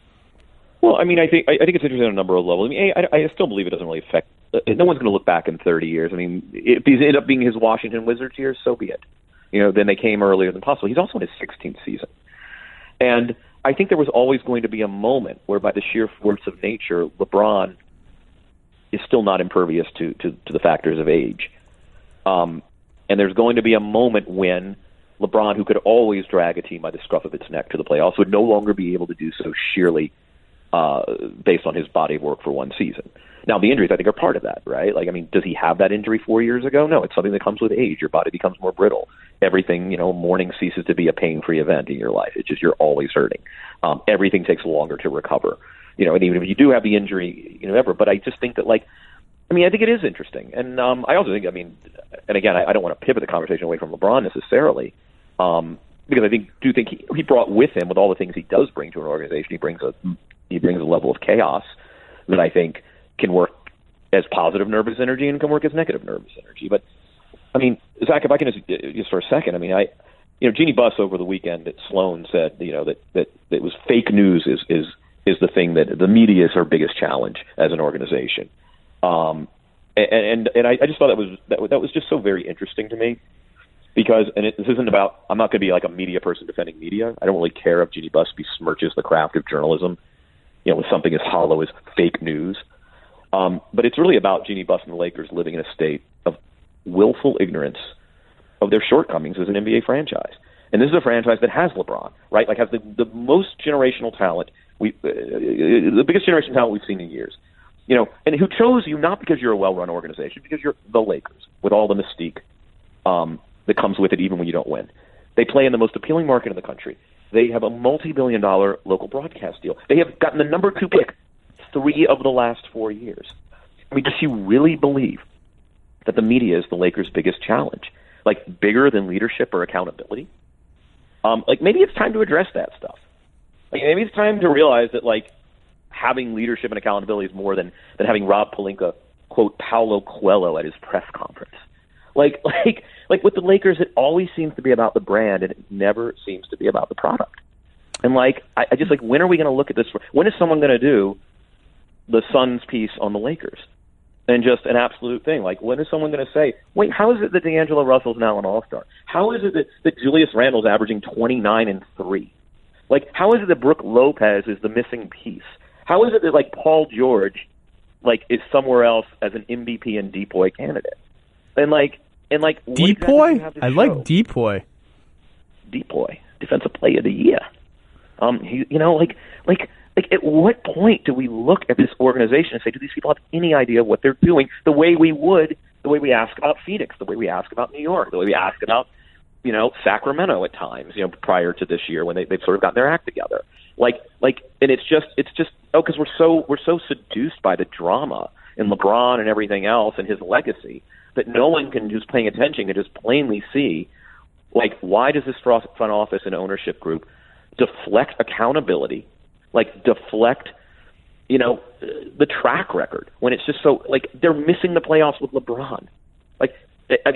Well, I mean, I think it's interesting on a number of levels. I mean, I still believe it doesn't really affect. No one's going to look back in 30 years. I mean, if these end up being his Washington Wizards years, so be it. Then they came earlier than possible. He's also in his 16th season, and I think there was always going to be a moment where, by the sheer force of nature, LeBron is still not impervious to the factors of age, and there's going to be a moment when LeBron, who could always drag a team by the scruff of its neck to the playoffs, would no longer be able to do so sheerly based on his body of work for one season. Now, the injuries, I think, are part of that, right? Like, I mean, does he have that injury 4 years ago? No, it's something that comes with age. Your body becomes more brittle. Everything, mourning ceases to be a pain-free event in your life. It's just you're always hurting. Everything takes longer to recover. And even if you do have the injury, ever. But I just think that, I think it is interesting. And I also think, and again, I don't want to pivot the conversation away from LeBron necessarily, because I do think he brought with him, with all the things he does bring to an organization, he brings a level of chaos that I think can work as positive nervous energy and can work as negative nervous energy. But Zach, if I can just for a second, Jeannie Buss over the weekend at Sloan said, that it was fake news is the thing that the media is our biggest challenge as an organization. And I just thought that was just so very interesting to me, because this isn't about, I'm not going to be like a media person defending media. I don't really care if Jeannie Buss besmirches the craft of journalism, with something as hollow as fake news. But it's really about Jeannie Buss and the Lakers living in a state of willful ignorance of their shortcomings as an NBA franchise. And this is a franchise that has LeBron, right? Like, has the most generational talent, the biggest generational talent we've seen in years. And who chose you not because you're a well-run organization, because you're the Lakers, with all the mystique that comes with it, even when you don't win. They play in the most appealing market in the country. They have a multi-billion-dollar local broadcast deal. They have gotten the number 2 pick 3 of the last 4 years. Does she really believe that the media is the Lakers' biggest challenge? Like, bigger than leadership or accountability? Maybe it's time to address that stuff. Maybe it's time to realize that, having leadership and accountability is more than having Rob Pelinka quote Paulo Coelho at his press conference. With the Lakers, it always seems to be about the brand, and it never seems to be about the product. And I just when are we going to look at this? When is someone going to do the Suns piece on the Lakers? And just an absolute thing. When is someone going to say, wait, how is it that D'Angelo Russell's now an All-Star? How is it that Julius Randle's averaging 29 and 3? How is it that Brooke Lopez is the missing piece? How is it that Paul George is somewhere else as an MVP and Depoy candidate? And Depoy? I like Depoy. Depoy, Defensive Player of the Year. At what point do we look at this organization and say, do these people have any idea what they're doing? The way we ask about Phoenix, the way we ask about New York, the way we ask about, Sacramento at times, prior to this year when they've sort of gotten their act together. And it's just because we're so seduced by the drama and LeBron and everything else and his legacy that no one can, who's paying attention, can just plainly see, why does this front office and ownership group deflect accountability, deflect, the track record, when it's just so, they're missing the playoffs with LeBron.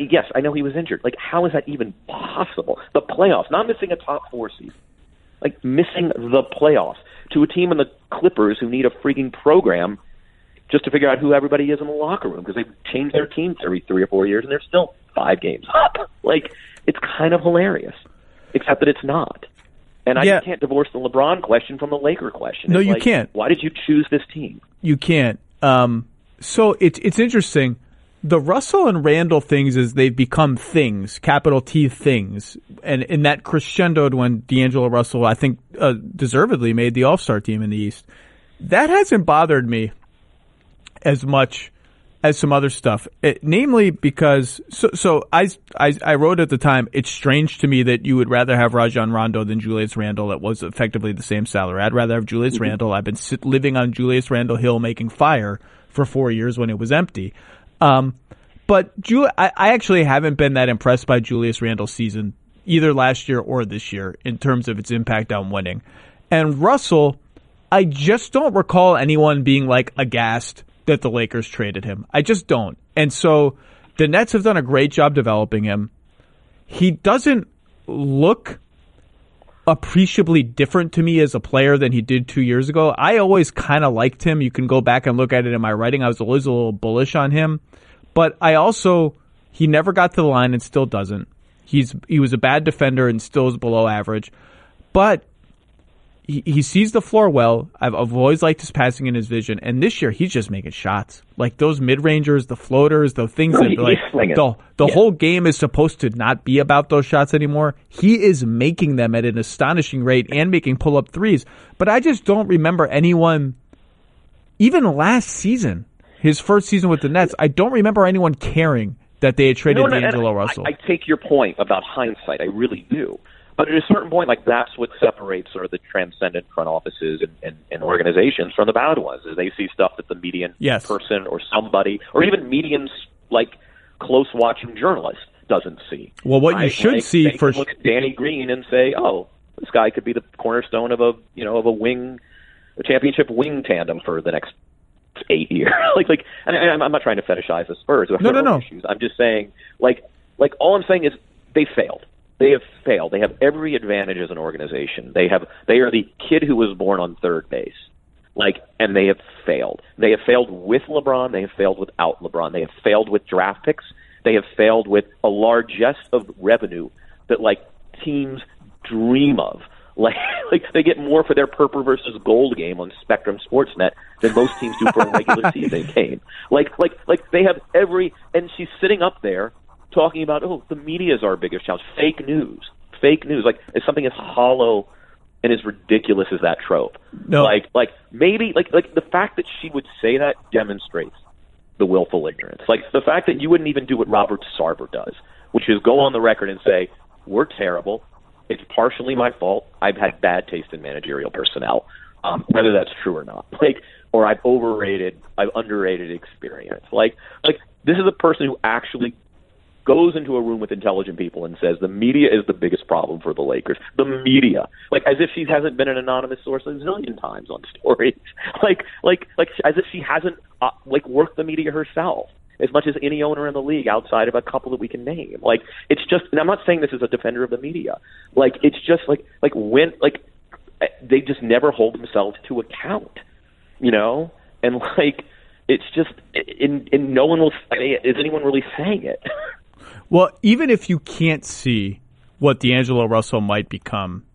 Yes, I know he was injured. How is that even possible? The playoffs, not missing a top 4 seed, missing the playoffs to a team in the Clippers who need a freaking program just to figure out who everybody is in the locker room, because they've changed their teams every 3 or 4 years and they're still 5 games up. It's kind of hilarious, except that it's not. And I just can't divorce the LeBron question from the Laker question. No, you can't. Why did you choose this team? You can't. So it's interesting. The Russell and Randle things is they've become things, capital T things. And that crescendoed when D'Angelo Russell, I think, deservedly made the All-Star team in the East. That hasn't bothered me as much as some other stuff, namely because I wrote at the time, it's strange to me that you would rather have Rajon Rondo than Julius Randle. It was effectively the same salary. I'd rather have Julius Randle. I've been living on Julius Randle Hill making fire for 4 years when it was empty. But I actually haven't been that impressed by Julius Randle's season either last year or this year in terms of its impact on winning. And Russell, I just don't recall anyone being aghast that the Lakers traded him. I just don't. And so the Nets have done a great job developing him. He doesn't look appreciably different to me as a player than he did 2 years ago. I always kind of liked him. You can go back and look at it in my writing. I was always a little bullish on him. But he never got to the line and still doesn't. He was a bad defender and still is below average. But he sees the floor well. I've always liked his passing and his vision. And this year, he's just making shots. Like those mid-rangers, the floaters, the things that like the whole game is supposed to not be about those shots anymore. He is making them at an astonishing rate and making pull-up threes. But I just don't remember anyone, even last season, his first season with the Nets, I don't remember anyone caring that they had traded D'Angelo Russell. I take your point about hindsight. I really do. But at a certain point, like that's what separates sort of the transcendent front offices and organizations from the bad ones, is they see stuff that the median person or somebody, or even median like close watching journalist doesn't see. Well, what you should see they can look at Danny Green and say, oh, this guy could be the cornerstone of a championship wing tandem for the next 8 years. And I'm not trying to fetishize the Spurs. No. Issues. I'm just saying, like all I'm saying is they failed. They have failed. They have every advantage as an organization. They are the kid who was born on third base. And they have failed. They have failed with LeBron. They have failed without LeBron. They have failed with draft picks. They have failed with a largesse of revenue that teams dream of. They get more for their purple versus gold game on Spectrum Sportsnet than most teams do for a regular season game. They have every, and she's sitting up there talking about, oh, the media is our biggest challenge. Fake news. It's something as hollow and as ridiculous as that trope. No. Maybe the fact that she would say that demonstrates the willful ignorance. The fact that you wouldn't even do what Robert Sarver does, which is go on the record and say, we're terrible. It's partially my fault. I've had bad taste in managerial personnel, whether that's true or not. Or I've underrated experience. This is a person who actually goes into a room with intelligent people and says the media is the biggest problem for the Lakers. The media, as if she hasn't been an anonymous source a zillion times on stories, as if she hasn't worked the media herself as much as any owner in the league outside of a couple that we can name. It's just, and I'm not saying this is a defender of the media. It's just when they just never hold themselves to account, and it's just, and no one will. Is anyone really saying it? Well, even if you can't see what D'Angelo Russell might become,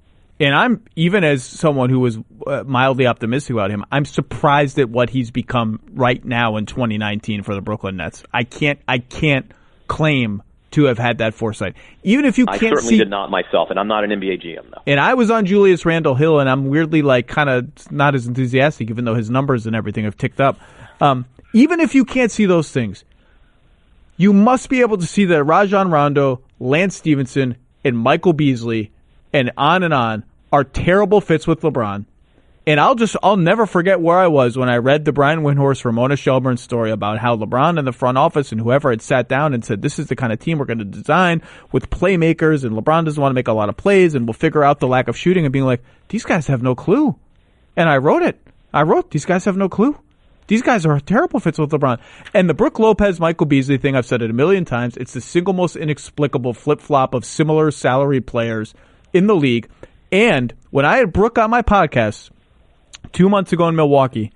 and I'm, even as someone who was mildly optimistic about him, I'm surprised at what he's become right now in 2019 for the Brooklyn Nets. I can't claim to have had that foresight. Even if you can't see, I certainly did not myself, and I'm not an NBA GM though. And I was on Julius Randle Hill, and I'm weirdly kind of not as enthusiastic, even though his numbers and everything have ticked up. Even if you can't see those things, you must be able to see that Rajon Rondo, Lance Stevenson, and Michael Beasley, and on, are terrible fits with LeBron. And I'll never forget where I was when I read the Brian Windhorst, Ramona Shelburne story about how LeBron and the front office and whoever had sat down and said, this is the kind of team we're going to design with playmakers, and LeBron doesn't want to make a lot of plays, and we'll figure out the lack of shooting, and being like, these guys have no clue. And I wrote, these guys have no clue. These guys are terrible fits with LeBron. And the Brook Lopez, Michael Beasley thing, I've said it a million times, it's the single most inexplicable flip-flop of similar salary players in the league. And when I had Brook on my podcast 2 months ago in Milwaukee,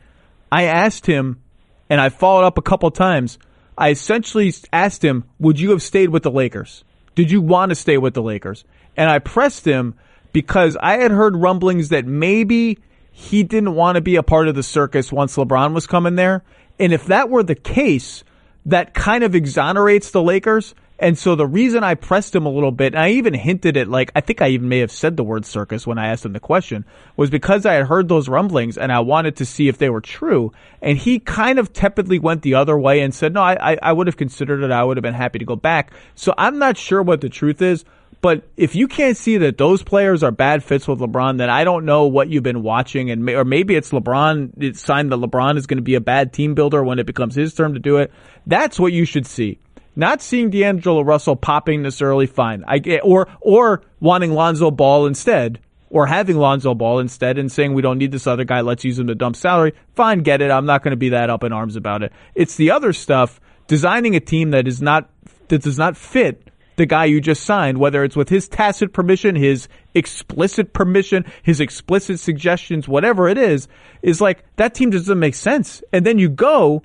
I asked him, and I followed up a couple times, I essentially asked him, would you have stayed with the Lakers? Did you want to stay with the Lakers? And I pressed him because I had heard rumblings that maybe he didn't want to be a part of the circus once LeBron was coming there. And if that were the case, that kind of exonerates the Lakers. And so the reason I pressed him a little bit, and I even hinted at, I think I even may have said the word circus when I asked him the question, was because I had heard those rumblings and I wanted to see if they were true. And he kind of tepidly went the other way and said, no, I would have considered it. I would have been happy to go back. So I'm not sure what the truth is. But if you can't see that those players are bad fits with LeBron, then I don't know what you've been watching. Or maybe it's LeBron. It's signed that LeBron is going to be a bad team builder when it becomes his turn to do it. That's what you should see. Not seeing D'Angelo Russell popping this early, fine. Or wanting Lonzo Ball instead, or having Lonzo Ball instead and saying we don't need this other guy, let's use him to dump salary. Fine, get it. I'm not going to be that up in arms about it. It's the other stuff, designing a team that does not fit the guy you just signed, whether it's with his tacit permission, his explicit permission, his explicit suggestions, whatever it is that team just doesn't make sense. And then you go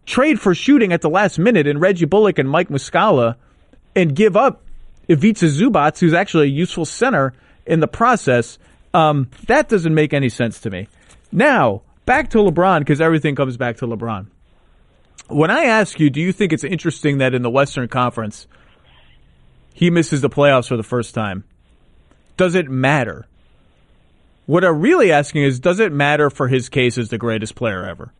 trade for shooting at the last minute in Reggie Bullock and Mike Muscala and give up Ivica Zubac, who's actually a useful center in the process. That doesn't make any sense to me. Now, back to LeBron, because everything comes back to LeBron. When I ask you, do you think it's interesting that in the Western Conference he misses the playoffs for the first time? Does it matter? What I'm really asking is, does it matter for his case as the greatest player ever?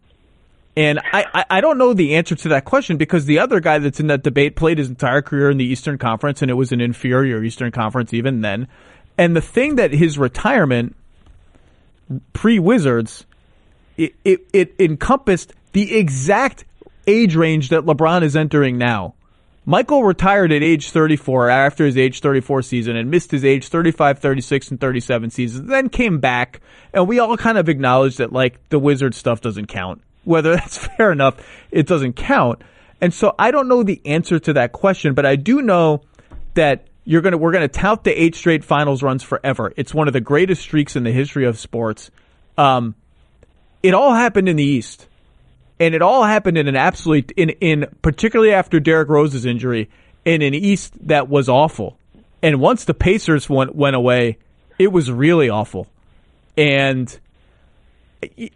And I don't know the answer to that question, because the other guy that's in that debate played his entire career in the Eastern Conference, and it was an inferior Eastern Conference even then. And the thing that his retirement, pre-Wizards, it encompassed the exact age range that LeBron is entering now. Michael retired at age 34 after his age 34 season and missed his age 35, 36, and 37 seasons, then came back, and we all kind of acknowledged that, like, the Wizard stuff doesn't count. Whether that's fair enough, it doesn't count. And so I don't know the answer to that question, but I do know that we're gonna tout the 8 straight finals runs forever. It's one of the greatest streaks in the history of sports. It all happened in the East. And it all happened in an absolute, in particularly after Derrick Rose's injury, in an East that was awful. And once the Pacers went away, it was really awful. And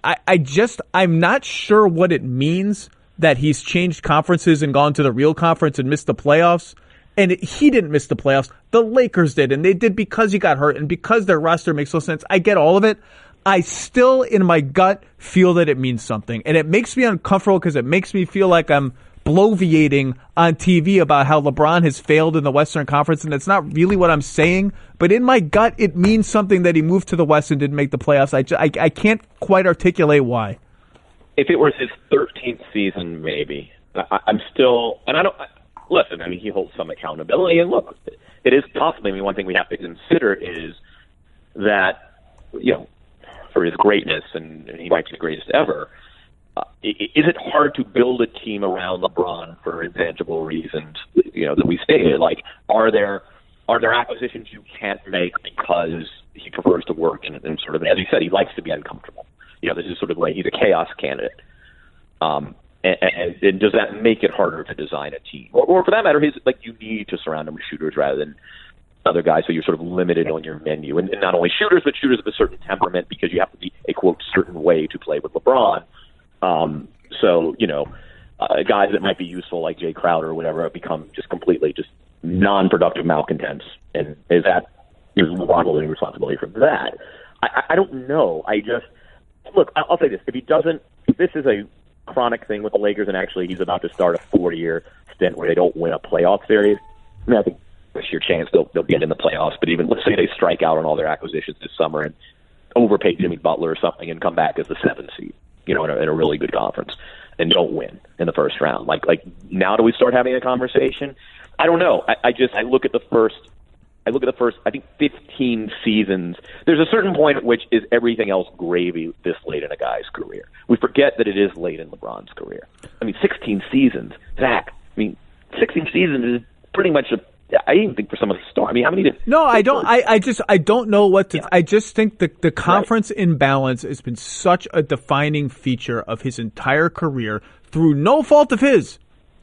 I'm not sure what it means that he's changed conferences and gone to the real conference and missed the playoffs. And he didn't miss the playoffs. The Lakers did, and they did because he got hurt and because their roster makes no sense. I get all of it. I still, in my gut, feel that it means something. And it makes me uncomfortable because it makes me feel like I'm bloviating on TV about how LeBron has failed in the Western Conference, and that's not really what I'm saying. But in my gut, it means something that he moved to the West and didn't make the playoffs. I can't quite articulate why. If it was his 13th season, maybe. I'm still, and I don't, listen, I mean, he holds some accountability. And look, it is possible. I mean, one thing we have to consider is that, you know, for his greatness, and he might be the greatest ever, is it hard to build a team around LeBron for intangible reasons, you know, that we stated? Like, are there acquisitions you can't make because he prefers to work in sort of, as he said, he likes to be uncomfortable. You know, this is sort of like he's a chaos candidate. And does that make it harder to design a team? Or for that matter, you need to surround him with shooters rather than other guys, so you're sort of limited on your menu. And not only shooters, but shooters of a certain temperament, because you have to be a, quote, certain way to play with LeBron. So, you know, guys that might be useful like Jay Crowder or whatever have become just completely just non-productive malcontents. And is LeBron holding responsibility for that? I don't know. Look, I'll say this. If this is a chronic thing with the Lakers and actually he's about to start a 4-year stint where they don't win a playoff series, I mean, I think there's your chance they'll get in the playoffs. But even let's say they strike out on all their acquisitions this summer and overpay Jimmy Butler or something and come back as the 7th seed, you know, in a really good conference, and don't win in the first round. Like now, do we start having a conversation? I don't know. I look at the first, I think 15 seasons. There's a certain point at which is everything else gravy this late in a guy's career. We forget that it is late in LeBron's career. I mean, 16 seasons, Zach. I mean, 16 seasons is pretty much I even think for some of the stars. I mean, how many did? No, I don't. I don't know what to. Yeah. I just think the conference imbalance has been such a defining feature of his entire career through no fault of his.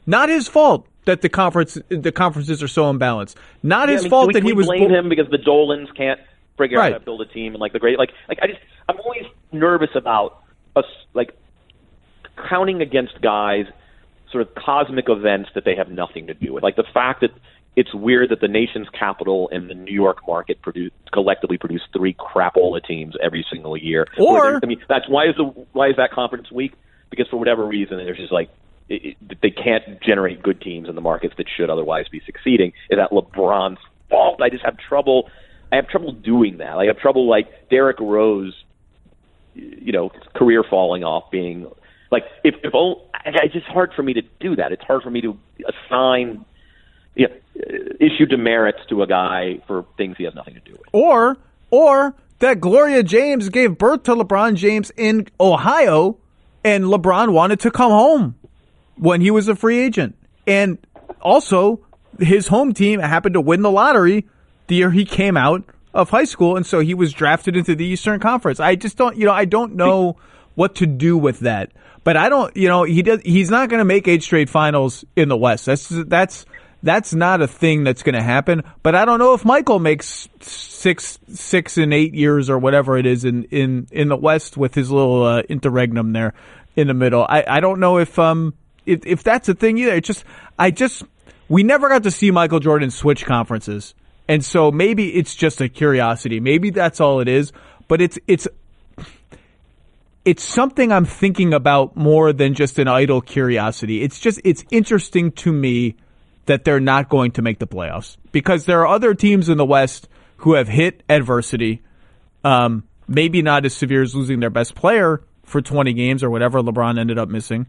Not his fault that the conferences are so imbalanced. Not his fault that he was. Blame him because the Dolans can't figure out how to build a team, and like the great, I'm always nervous about us counting against guys sort of cosmic events that they have nothing to do with, like the fact that. It's weird that the nation's capital and the New York market collectively produce 3 crapola teams every single year. Or that's why is that conference weak? Because for whatever reason, there's just they can't generate good teams in the markets that should otherwise be succeeding. Is that LeBron's fault? I just have trouble. I have trouble doing that. I have trouble Derrick Rose, you know, career falling off being it's just hard for me to do that. It's hard for me to assign. Yeah, issue demerits to a guy for things he has nothing to do with. Or that Gloria James gave birth to LeBron James in Ohio, and LeBron wanted to come home when he was a free agent. And also, his home team happened to win the lottery the year he came out of high school, and so he was drafted into the Eastern Conference. I just don't, I don't know what to do with that. But I don't, he's not going to make 8 straight finals in the West. That's not a thing that's going to happen. But I don't know if Michael makes 6 and 8 years or whatever it is in the West with his little interregnum there in the middle. I don't know if that's a thing either. We never got to see Michael Jordan switch conferences, and so maybe it's just a curiosity. Maybe that's all it is. But it's something I'm thinking about more than just an idle curiosity. It's interesting to me that they're not going to make the playoffs because there are other teams in the West who have hit adversity, maybe not as severe as losing their best player for 20 games or whatever LeBron ended up missing,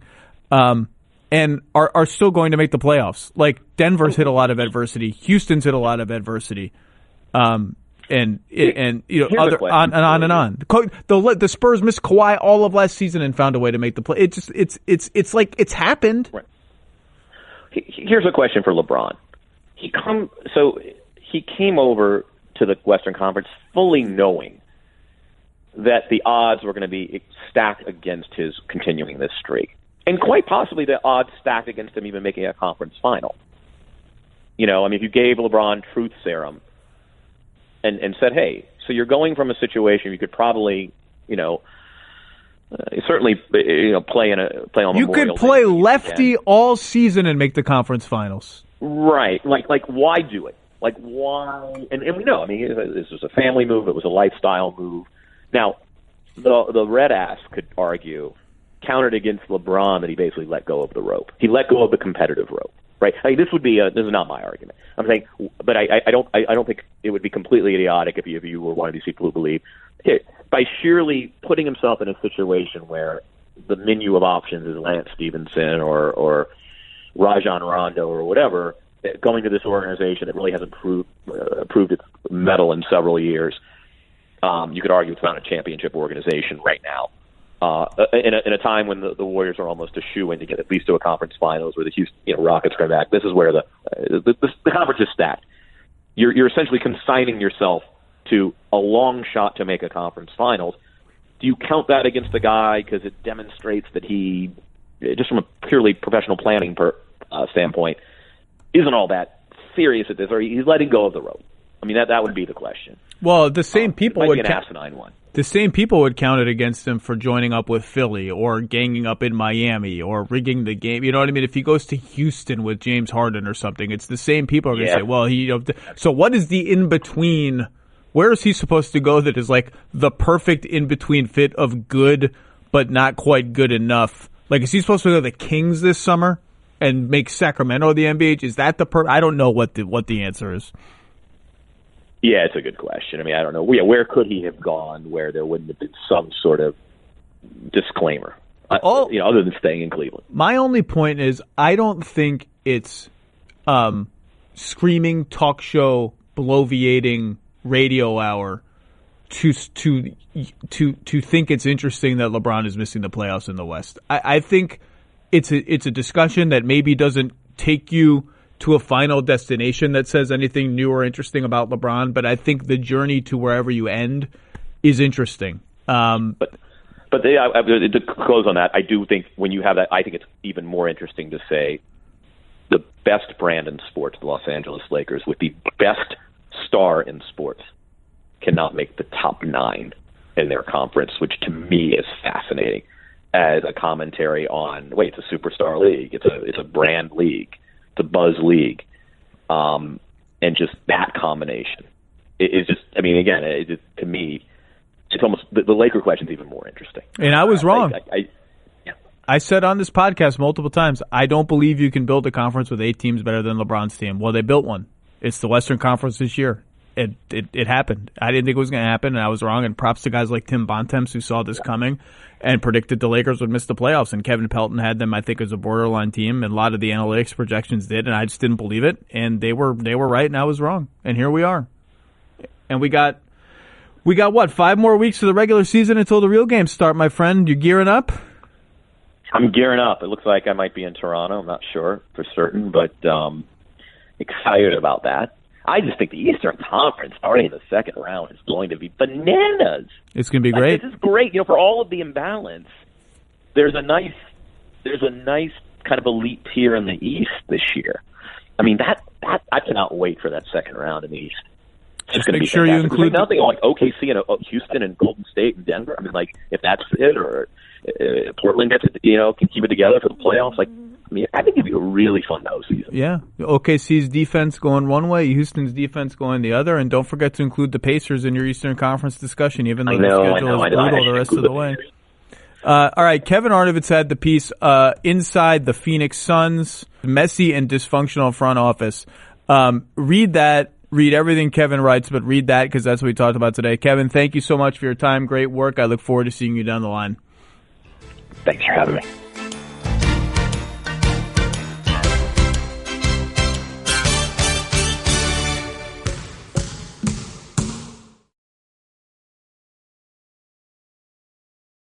and are still going to make the playoffs. Like Denver's hit a lot of adversity, Houston's hit a lot of adversity, and other on and on. The Spurs missed Kawhi all of last season and found a way to make the play. It's like it's happened. Right. Here's a question for LeBron. He came over to the Western Conference fully knowing that the odds were going to be stacked against his continuing this streak, and quite possibly the odds stacked against him even making a conference final. If you gave LeBron truth serum and said, hey, so you're going from a situation you could probably, certainly, play on Memorial You could play lefty all season and make the conference finals. Right. Like why do it? Like, why? And we know, this was a family move. It was a lifestyle move. Now, the red ass could argue, countered against LeBron, that he basically let go of the rope. He let go of the competitive rope. Right? This is not my argument. I'm saying, but I don't think it would be completely idiotic if you were one of these people who believe by sheerly putting himself in a situation where the menu of options is Lance Stevenson or Rajon Rondo or whatever, going to this organization that really hasn't proved its mettle in several years. You could argue it's not a championship organization right now. In a time when the Warriors are almost a shoo-in to get at least to a conference finals, where the Houston Rockets come back, this is where the conference is stacked. You're essentially consigning yourself to a long shot to make a conference finals. Do you count that against a guy because it demonstrates that he, just from a purely professional planning standpoint, isn't all that serious at this, or he's letting go of the rope? That would be the question. Well, the same people would be an asinine one. The same people would count it against him for joining up with Philly or ganging up in Miami or rigging the game. You know what I mean? If he goes to Houston with James Harden or something, it's the same people are going to say, well, so what is the in-between? Where is he supposed to go that is like the perfect in-between fit of good but not quite good enough? Like, is he supposed to go to the Kings this summer and make Sacramento the NBA? Is that I don't know what the answer is. Yeah, it's a good question. I don't know. Where could he have gone where there wouldn't have been some sort of disclaimer, other than staying in Cleveland? My only point is I don't think it's screaming talk show, bloviating radio hour to think it's interesting that LeBron is missing the playoffs in the West. I think it's a discussion that maybe doesn't take you to a final destination that says anything new or interesting about LeBron, but I think the journey to wherever you end is interesting. But to close on that, I do think when you have that, I think it's even more interesting to say the best brand in sports, the Los Angeles Lakers, with the best star in sports, cannot make the top 9 in their conference, which to me is fascinating as a commentary on, it's a superstar league, it's a brand league. The buzz league, and just that combination is just. Again, to me, it's almost the Laker question's even more interesting. And I was wrong. I said on this podcast multiple times, I don't believe you can build a conference with 8 teams better than LeBron's team. Well, they built one. It's the Western Conference this year. It happened. I didn't think it was going to happen, and I was wrong. And props to guys like Tim Bontemps who saw this coming and predicted the Lakers would miss the playoffs. And Kevin Pelton had them, I think, as a borderline team, and a lot of the analytics projections did, and I just didn't believe it. And they were right, and I was wrong. And here we are. And we got what, 5 more weeks of the regular season until the real games start, my friend. You gearing up? I'm gearing up. It looks like I might be in Toronto. I'm not sure for certain, but excited about that. I just think the Eastern Conference, starting in the second round, is going to be bananas. It's going to be great. This is great. For all of the imbalance, there's a nice kind of elite tier in the East this year. I mean, that I cannot wait for that second round in the East. It's just going to be sure fantastic. you include nothing like OKC and Houston and Golden State and Denver. I mean, like if that's it, or Portland gets it, can keep it together for the playoffs. Like, I mean, I think it'd be a really fun postseason. Yeah, OKC's defense going one way, Houston's defense going the other, and don't forget to include the Pacers in your Eastern Conference discussion, even though the schedule is brutal the rest of the way. All right, Kevin Arnovitz had the piece inside the Phoenix Suns, messy and dysfunctional front office. Read that. Read everything Kevin writes, but read that because that's what we talked about today. Kevin, thank you so much for your time. Great work. I look forward to seeing you down the line. Thanks for having me.